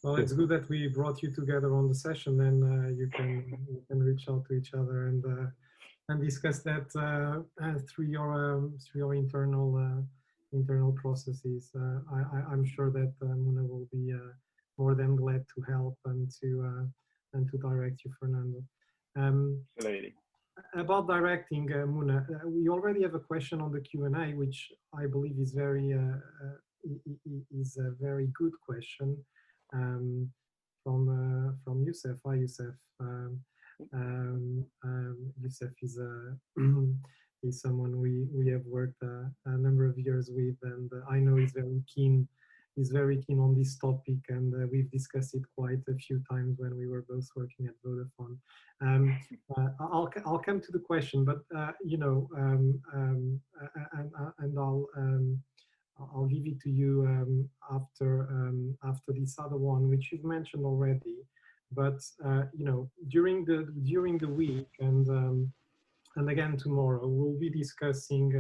Well, it's good that we brought you together on the session. Then you can reach out to each other and discuss that through your internal processes. I'm sure that Muna will be more than glad to help and to direct you, Fernando. Absolutely. About directing, Muna, we already have a question on the Q&A, which I believe is a very good question from Youssef. Hi, Youssef. Youssef is is someone we have worked a number of years with, and I know he's very keen. He's very keen on this topic, and we've discussed it quite a few times when we were both working at Vodafone. I'll come to the question, but you know, and I'll give it to you after this other one, which you've mentioned already. But you know, during the week and again tomorrow, we'll be discussing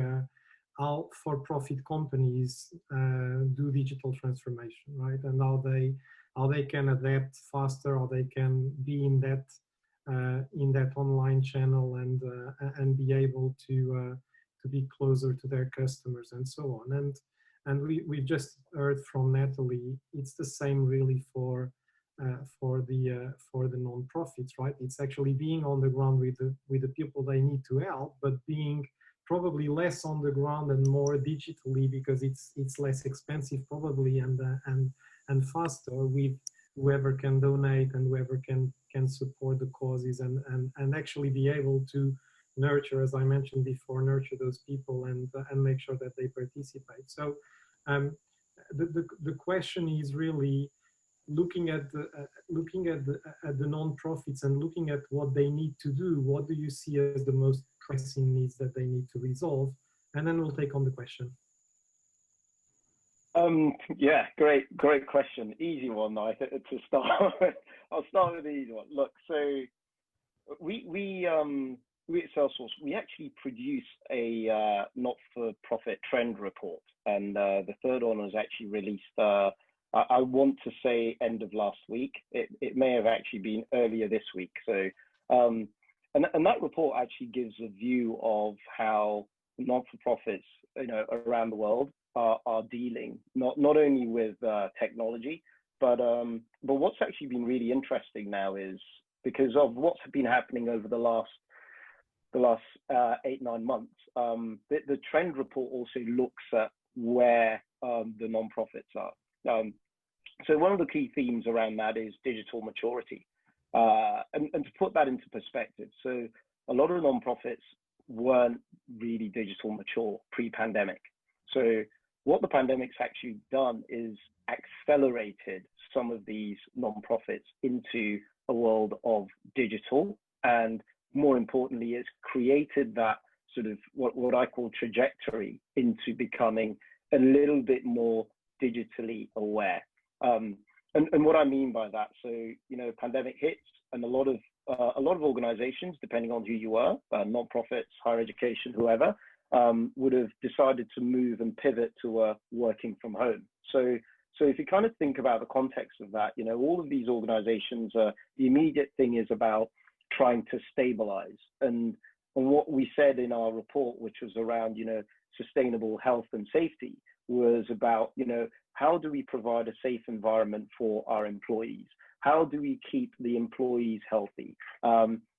how for-profit companies do digital transformation, right? And how they can adapt faster, or they can be in that online channel and be able to be closer to their customers and so on. And we've just heard from Natalie. It's the same really for the non-profits, right? It's actually being on the ground with the people they need to help, but being probably less on the ground and more digitally, because it's less expensive probably and faster with whoever can donate and whoever can support the causes and actually be able to nurture, as I mentioned before, nurture those people and make sure that they participate. So the question is really looking at the non-profits and looking at what they need to do. What do you see as the most pressing needs that they need to resolve? And then we'll take on the question. Yeah, great question. Easy one, I think, to start with. I'll start with the easy one. Look, so we at Salesforce, we actually produce a not-for-profit trend report, and the third one was actually released. I want to say end of last week. It may have actually been earlier this week. So, and that report actually gives a view of how not-for-profits, you know, around the world are dealing not only with technology, but what's actually been really interesting now is because of what's been happening over the last 8-9 months. The trend report also looks at where the non-profits are. So one of the key themes around that is digital maturity. And to put that into perspective, so a lot of non-profits weren't really digital mature pre-pandemic. So what the pandemic's actually done is accelerated some of these non-profits into a world of digital, and more importantly, it's created that sort of what I call trajectory into becoming a little bit more digitally aware. And what I mean by that, so, you know, pandemic hits and a lot of organizations, depending on who you are, non-profits, higher education, whoever, would have decided to move and pivot to working from home. So if you kind of think about the context of that, you know, all of these organizations, the immediate thing is about trying to stabilize. And what we said in our report, which was around, you know, sustainable health and safety, was about, you know, how do we provide a safe environment for our employees? How do we keep the employees healthy?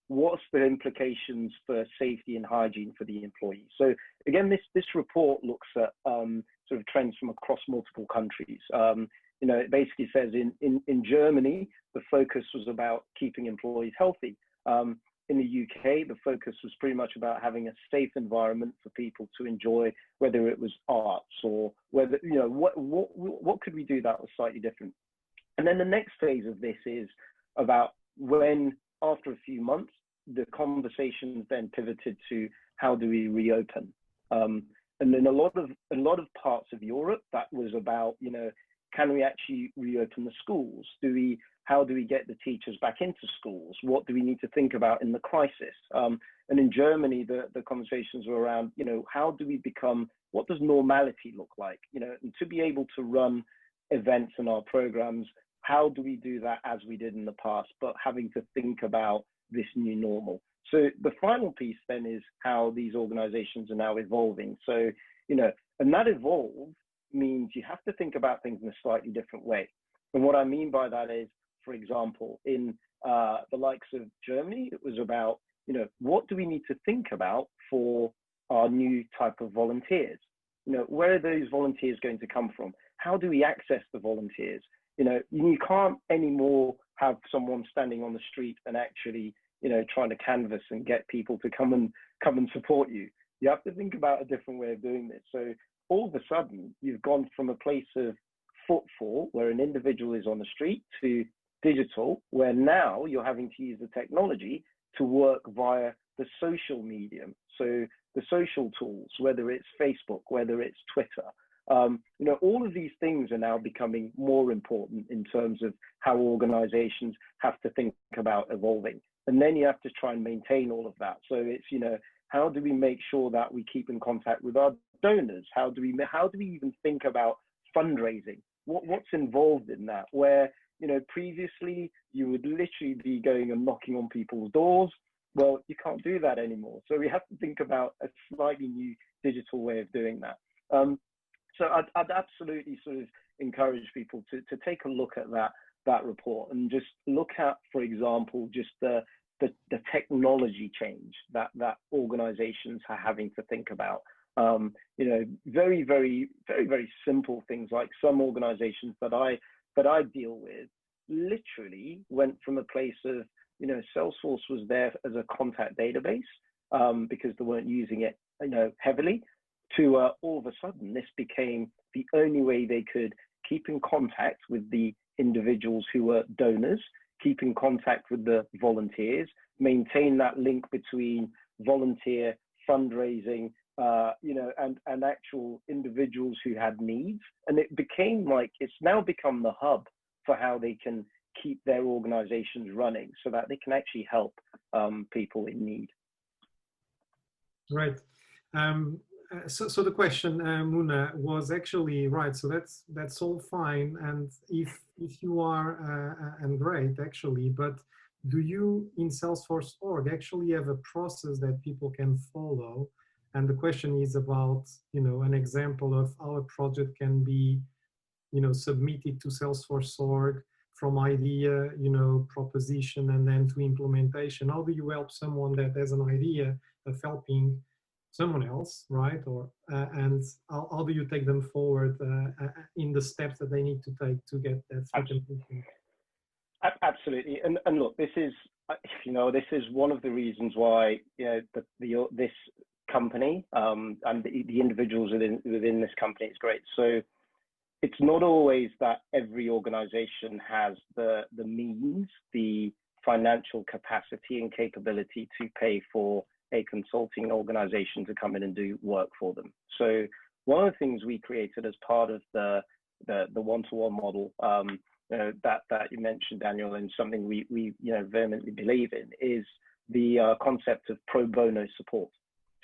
What's the implications for safety and hygiene for the employees? So again, this report looks at sort of trends from across multiple countries. You know, it basically says in Germany, the focus was about keeping employees healthy. In the UK, the focus was pretty much about having a safe environment for people to enjoy, whether it was arts or whether, you know, what could we do that was slightly different. And then the next phase of this is about when, after a few months, the conversations then pivoted to how do we reopen? And in a lot of parts of Europe, that was about, you know, can we actually reopen the schools? How do we get the teachers back into schools? What do we need to think about in the crisis? And in Germany, the conversations were around, you know, how do we become, what does normality look like? You know, and to be able to run events in our programs, how do we do that as we did in the past, but having to think about this new normal? So the final piece then is how these organizations are now evolving. So, you know, and that evolve means you have to think about things in a slightly different way. And what I mean by that is, for example, in the likes of Germany, it was about, you know, what do we need to think about for our new type of volunteers? You know, where are those volunteers going to come from? How do we access the volunteers? You know, you can't anymore have someone standing on the street and actually, you know, trying to canvass and get people to come and support you. You have to think about a different way of doing this. So all of a sudden, you've gone from a place of footfall, where an individual is on the street, to digital, where now you're having to use the technology to work via the social medium. So the social tools, whether it's Facebook, whether it's Twitter, you know, all of these things are now becoming more important in terms of how organizations have to think about evolving. And then you have to try and maintain all of that. So it's, you know, how do we make sure that we keep in contact with our donors? How do we even think about fundraising? What's involved in that? Where, you know, previously you would literally be going and knocking on people's doors. Well, you can't do that anymore. So we have to think about a slightly new digital way of doing that. So I'd absolutely sort of encourage people to take a look at that report and just look at, for example, just the technology change that organizations are having to think about. You know, very, very, very, very simple things, like some organizations that I deal with literally went from a place of, you know, Salesforce was there as a contact database because they weren't using it, you know, heavily, to all of a sudden this became the only way they could keep in contact with the individuals who were donors, keep in contact with the volunteers, maintain that link between volunteer fundraising, you know, and actual individuals who had needs. And it became like, it's now become the hub for how they can keep their organizations running so that they can actually help people in need. Right. So the question, Muna, was actually right. So that's all fine, and if you are and great actually, but do you in Salesforce.org actually have a process that people can follow? And the question is about, you know, an example of how a project can be, you know, submitted to Salesforce.org from idea, you know, proposition, and then to implementation. How do you help someone that has an idea of helping someone else, right? Or and how do you take them forward in the steps that they need to take to get that certification? Absolutely, and look, this is, you know, this is one of the reasons why, you know, this company and the individuals within this company is great. So it's not always that every organization has the means, the financial capacity and capability to pay for a consulting organization to come in and do work for them. So one of the things we created as part of the one-to-one model that you mentioned, Daniel, and something we you know, vehemently believe in, is the concept of pro bono support.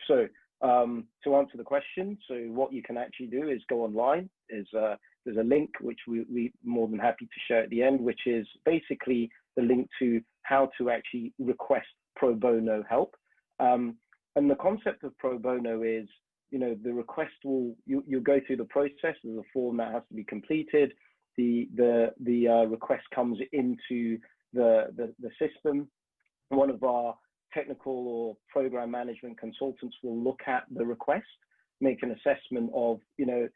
So to answer the question, so what you can actually do is go online. There's a link which we're more than happy to share at the end, which is basically the link to how to actually request pro bono help. And the concept of pro bono is, you know, the request you'll go through the process. There's a form that has to be completed. The request comes into the system. One of our technical or program management consultants will look at the request, make an assessment of, you know,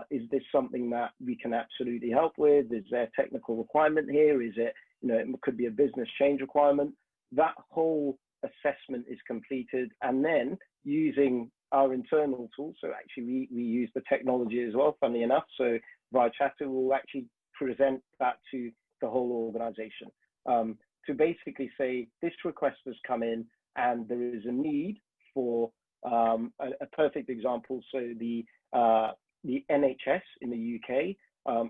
is this something that we can absolutely help with? Is there a technical requirement here? Is it, you know, it could be a business change requirement. That whole assessment is completed, and then using our internal tools, so actually we use the technology as well, funnily enough, so via Chatter we'll actually present that to the whole organization, to basically say this request has come in and there is a need for a perfect example. So the NHS in the UK,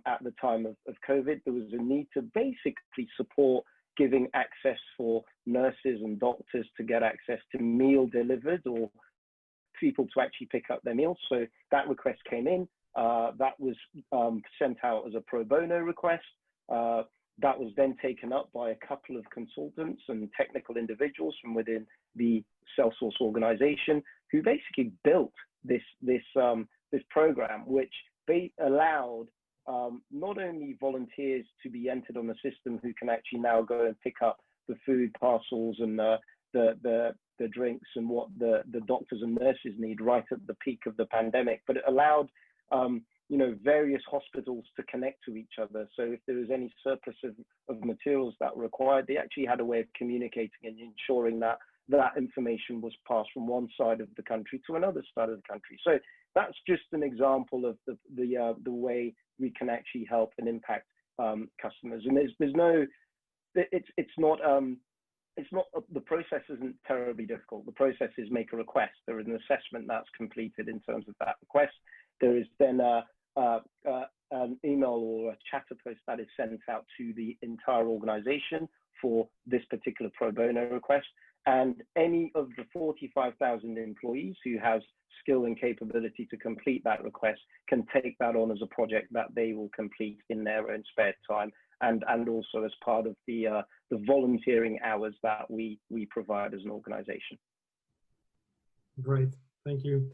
at the time of COVID, there was a need to basically support giving access for nurses and doctors to get access to meal delivered, or people to actually pick up their meals. So that request came in, that was sent out as a pro bono request. That was then taken up by a couple of consultants and technical individuals from within the Salesforce organization, who basically built this program, which allowed not only volunteers to be entered on the system who can actually now go and pick up the food parcels and the drinks and what the doctors and nurses need right at the peak of the pandemic, but it allowed various hospitals to connect to each other. So if there was any surplus of materials that were required, they actually had a way of communicating and ensuring that information was passed from one side of the country to another side of the country. So that's just an example of the way we can actually help and impact customers. And the process isn't terribly difficult. The process is make a request. There is an assessment that's completed in terms of that request. There is then an email or a chatter post that is sent out to the entire organization for this particular pro bono request. And any of the 45,000 employees who has skill and capability to complete that request can take that on as a project that they will complete in their own spare time, and also as part of the volunteering hours that we provide as an organization. Great, thank you.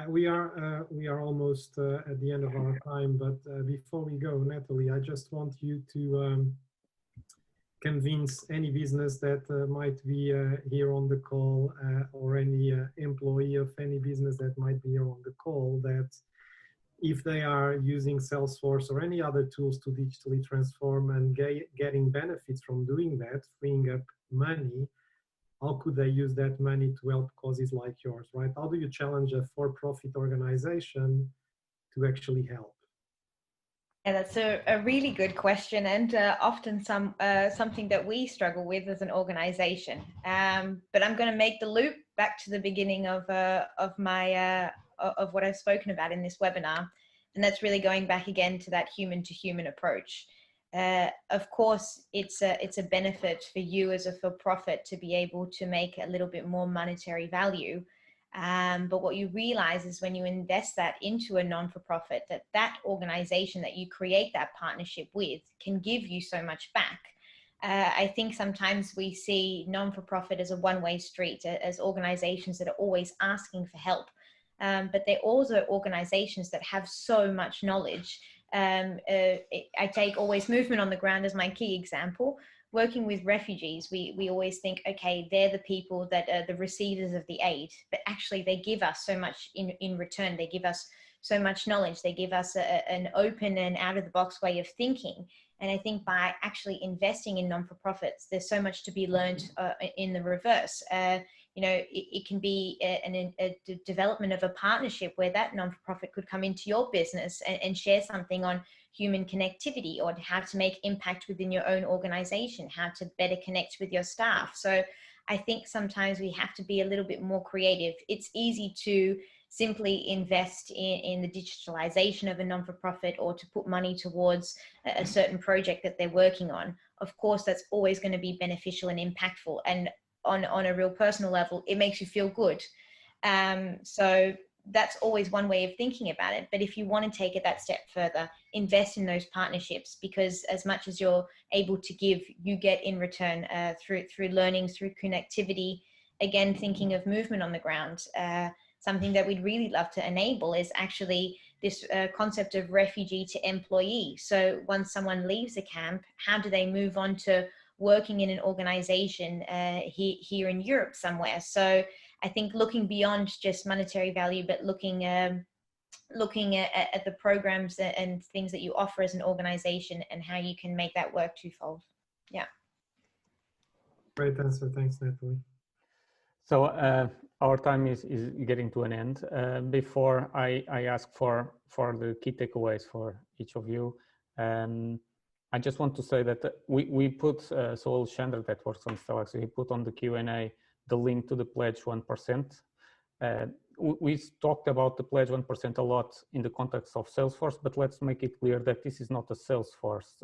We are almost at the end of our time, but before we go, Natalie, I just want you to convince any business that might be here on the call, or any employee of any business that might be here on the call, that if they are using Salesforce or any other tools to digitally transform and getting benefits from doing that, freeing up money, how could they use that money to help causes like yours, right? How do you challenge a for-profit organization to actually help? Yeah, that's a really good question, and often something that we struggle with as an organization. But I'm going to make the loop back to the beginning of what I've spoken about in this webinar, and that's really going back again to that human-to-human approach. Of course, it's a benefit for you as a for-profit to be able to make a little bit more monetary value. But what you realize is when you invest that into a non-for-profit, that organization that you create that partnership with can give you so much back. I think sometimes we see non-for-profit as a one-way street, as organizations that are always asking for help. But they're also organizations that have so much knowledge. I take Always Movement on the Ground as my key example. Working with refugees, we always think, okay, they're the people that are the receivers of the aid, but actually they give us so much in return. They give us so much knowledge. They give us an open and out-of-the-box way of thinking. And I think by actually investing in non-for-profits, there's so much to be learned in the reverse. It can be a development of a partnership where that non-for-profit could come into your business and share something on human connectivity, or how to make impact within your own organization, how to better connect with your staff. So I think sometimes we have to be a little bit more creative. It's easy to simply invest in the digitalization of a non-for-profit, or to put money towards a certain project that they're working on. Of course, that's always going to be beneficial and impactful. And on a real personal level, it makes you feel good. So that's always one way of thinking about it. But if you want to take it that step further, invest in those partnerships, because as much as you're able to give, you get in return through learning, through connectivity. Again, thinking of movement on the ground, something that we'd really love to enable is actually this concept of refugee to employee. So once someone leaves a camp, how do they move on to working in an organization here in Europe somewhere? So I think looking beyond just monetary value, but looking at the programs and things that you offer as an organization, and how you can make that work twofold. Yeah. Great answer. Thanks, Natalie. So our time is getting to an end. Before I ask for the key takeaways for each of you, I just want to say that we put, so Chandra that works on Stellaxius, he put on the Q&A the link to the Pledge 1%. We talked about the Pledge 1% a lot in the context of Salesforce, but let's make it clear that this is not a Salesforce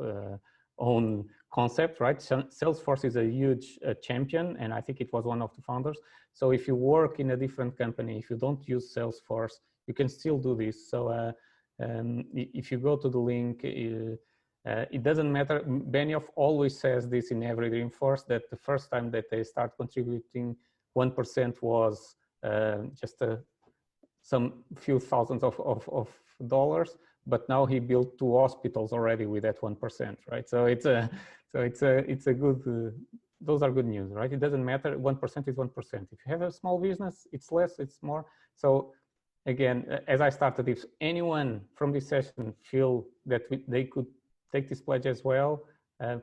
own concept, right? Salesforce is a huge champion, and I think it was one of the founders. So if you work in a different company, if you don't use Salesforce, you can still do this. So if you go to the link, it doesn't matter. Benioff always says this in every Dreamforce, that the first time that they start contributing 1% was just some few thousands of dollars, but now he built 2 hospitals already with that 1%, right? So it's a good. Those are good news, right? It doesn't matter. 1% is 1%. If you have a small business, it's less, it's more. So again, as I started, if anyone from this session feel that they could take this pledge as well,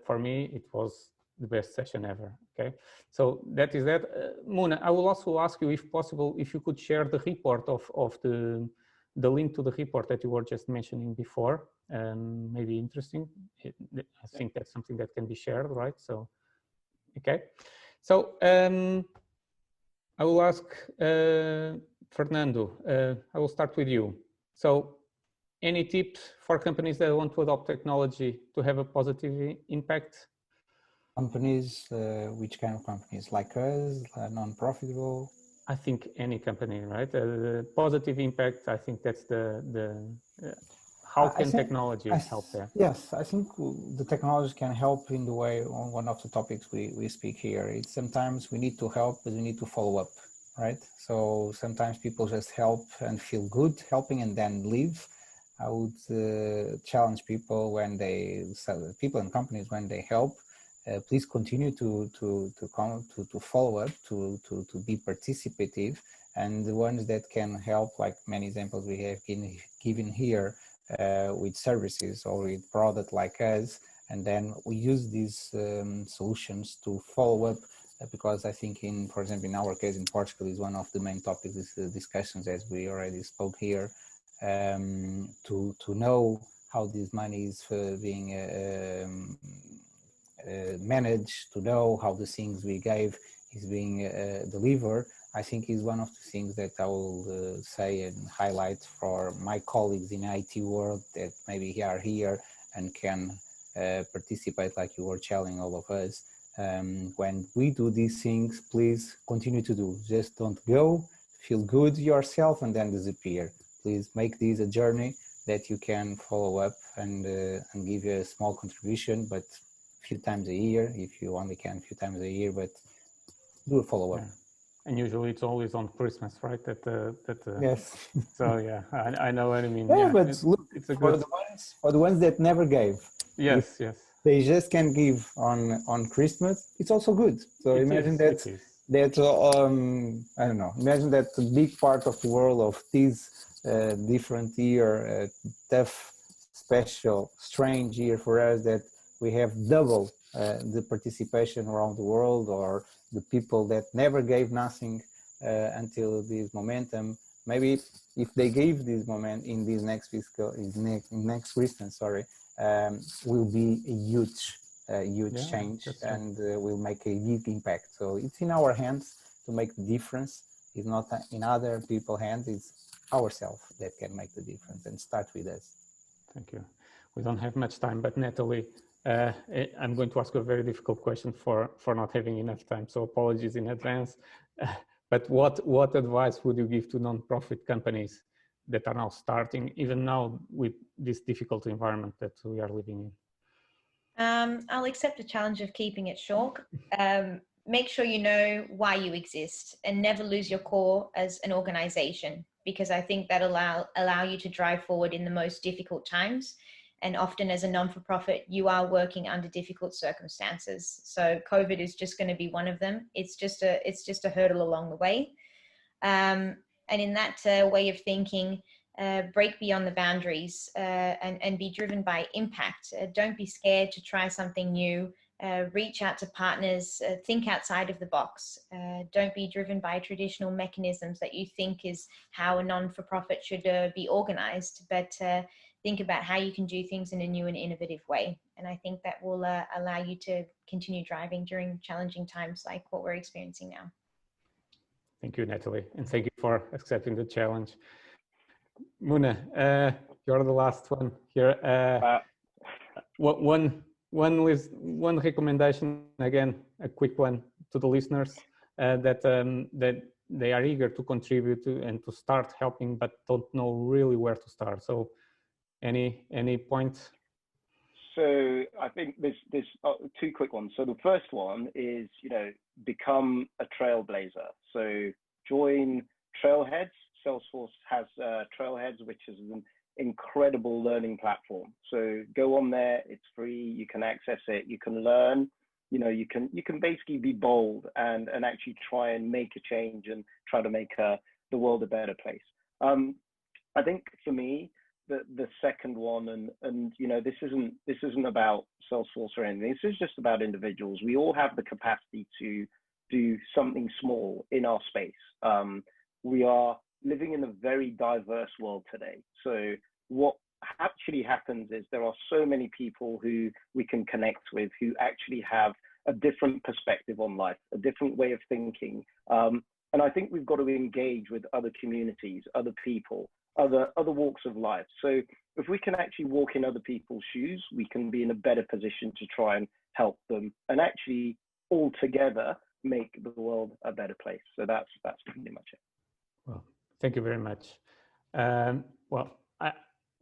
for me, it was the best session ever. Okay, so that is that. Mona, I will also ask you, if possible, if you could share the report of the link to the report that you were just mentioning before. Maybe interesting. I think that's something that can be shared, right? So, okay. So I will ask Fernando. I will start with you. So, any tips for companies that want to adopt technology to have a positive impact? Companies, which kind of companies? Like us, non-profitable? I think any company, right? Positive impact. I think that's how can technology help there? Yes, I think the technology can help in the way on one of the topics we speak here. It's sometimes we need to help, but we need to follow up, right? So sometimes people just help and feel good helping and then leave. I would challenge people when people and companies when they help. Please continue to follow up, to be participative, and the ones that can help, like many examples we have given here, with services or with product like us, and then we use these solutions to follow up, because I think for example, in our case in Portugal is one of the main topics, discussions, as we already spoke here, to know how this money is being managed, to know how the things we gave is being delivered. I think is one of the things that I will say and highlight for my colleagues in IT world that maybe are here and can participate, like you were telling all of us. When we do these things, please continue to do. Just don't go, feel good yourself, and then disappear. Please make this a journey that you can follow up and give a small contribution, but few times a year, if you only can, few times a year, but do a follow-up. Yeah. And usually it's always on Christmas, right? Yes. So yeah, I know what I mean. Yeah, but look, it's a good for the ones that never gave. Yes, yes. They just can give on Christmas. It's also good. So imagine that I don't know. Imagine that a big part of the world of this different year, tough, special, strange year for us, that we have double the participation around the world, or the people that never gave nothing until this momentum. Maybe if they gave this moment in this next fiscal, next Christmas, sorry, will be a huge change, and will make a big impact. So it's in our hands to make the difference. It's not in other people's hands. It's ourselves that can make the difference, and start with us. Thank you. We don't have much time, but Natalie, I'm going to ask you a very difficult question for not having enough time, so apologies in advance. But what advice would you give to non-profit companies that are now starting, even now with this difficult environment that we are living in? I'll accept the challenge of keeping it short. Make sure you know why you exist, and never lose your core as an organization, because I think that allow you to drive forward in the most difficult times. And often as a non-for-profit, you are working under difficult circumstances. So COVID is just going to be one of them. It's just a hurdle along the way. And in that way of thinking, break beyond the boundaries and be driven by impact. Don't be scared to try something new. Reach out to partners. Think outside of the box. Don't be driven by traditional mechanisms that you think is how a non-for-profit should be organized, but think about how you can do things in a new and innovative way. And I think that will allow you to continue driving during challenging times like what we're experiencing now. Thank you, Natalie. And thank you for accepting the challenge. Muna, you're the last one here. One recommendation, again, a quick one to the listeners, that they are eager to contribute to and to start helping, but don't know really where to start. So any points? So I think there's two quick ones. So the first one is, become a trailblazer. So join Trailheads. Salesforce has Trailheads, which is an incredible learning platform. So go on there, it's free, you can access it, you can learn, you can basically be bold and actually try and make a change and try to make the world a better place. I think for me, the second one, and this isn't about Salesforce or anything, this is just about individuals. We all have the capacity to do something small in our space. We are living in a very diverse world today. So what actually happens is there are so many people who we can connect with who actually have a different perspective on life, a different way of thinking. And I think we've got to engage with other communities, other people, other walks of life. So if we can actually walk in other people's shoes, we can be in a better position to try and help them and actually all together make the world a better place. So that's pretty much it. Well, thank you very much. Well, I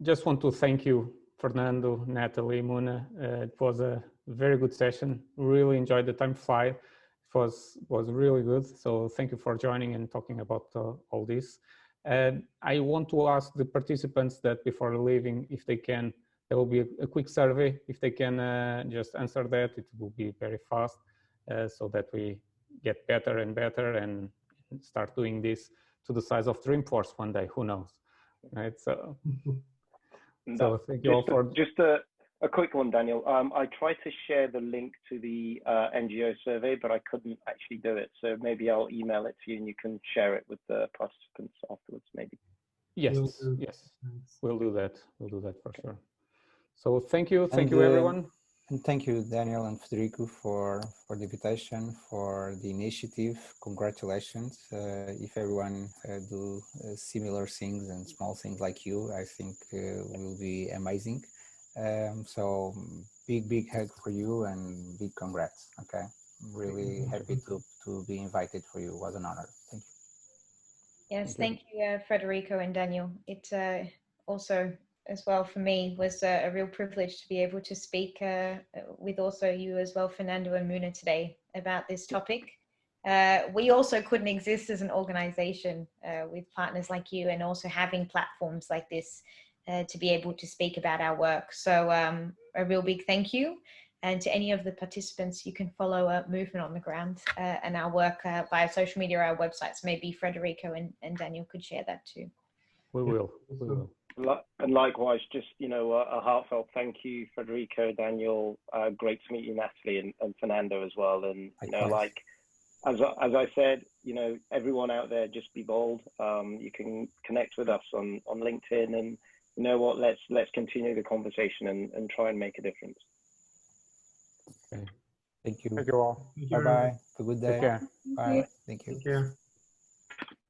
just want to thank you, Fernando, Natalie, Muna. It was a very good session. Really enjoyed the time fly. It was really good. So thank you for joining and talking about all this. And I want to ask the participants that before leaving, if they can, there will be a quick survey. If they can just answer that, it will be very fast so that we get better and better and start doing this to the size of Dreamforce one day, who knows, right? So, thank you all for... Just a quick one, Daniel. I tried to share the link to the Ngo survey, but I couldn't actually do it. So maybe I'll email it to you and you can share it with the participants afterwards, maybe. Yes, yes, we'll do that. We'll do that for sure. So thank you everyone. And thank you, Daniel and Federico, for the invitation, for the initiative. Congratulations. If everyone do similar things and small things like you, I think will be amazing. So big hug for you and big congrats. Okay, I'm really happy to be invited for you. It was an honor. Thank you. Yes, thank you, Federico and Daniel. It's also, as well, for me, was a real privilege to be able to speak with also you as well, Fernando and Muna, today about this topic. We also couldn't exist as an organization with partners like you and also having platforms like this to be able to speak about our work. So a real big thank you. And to any of the participants, you can follow Movement on the Ground and our work via social media or our websites. Maybe Federico and Daniel could share that too. We will. And likewise, just, a heartfelt thank you, Federico, Daniel. Great to meet you, Natalie, and Fernando as well. And, as I said, everyone out there, just be bold. You can connect with us on LinkedIn, and you know what, let's continue the conversation and try and make a difference. Okay. Thank you. Thank you all. Bye-bye. Have a good day. Take care. Bye. Thank you. Take care.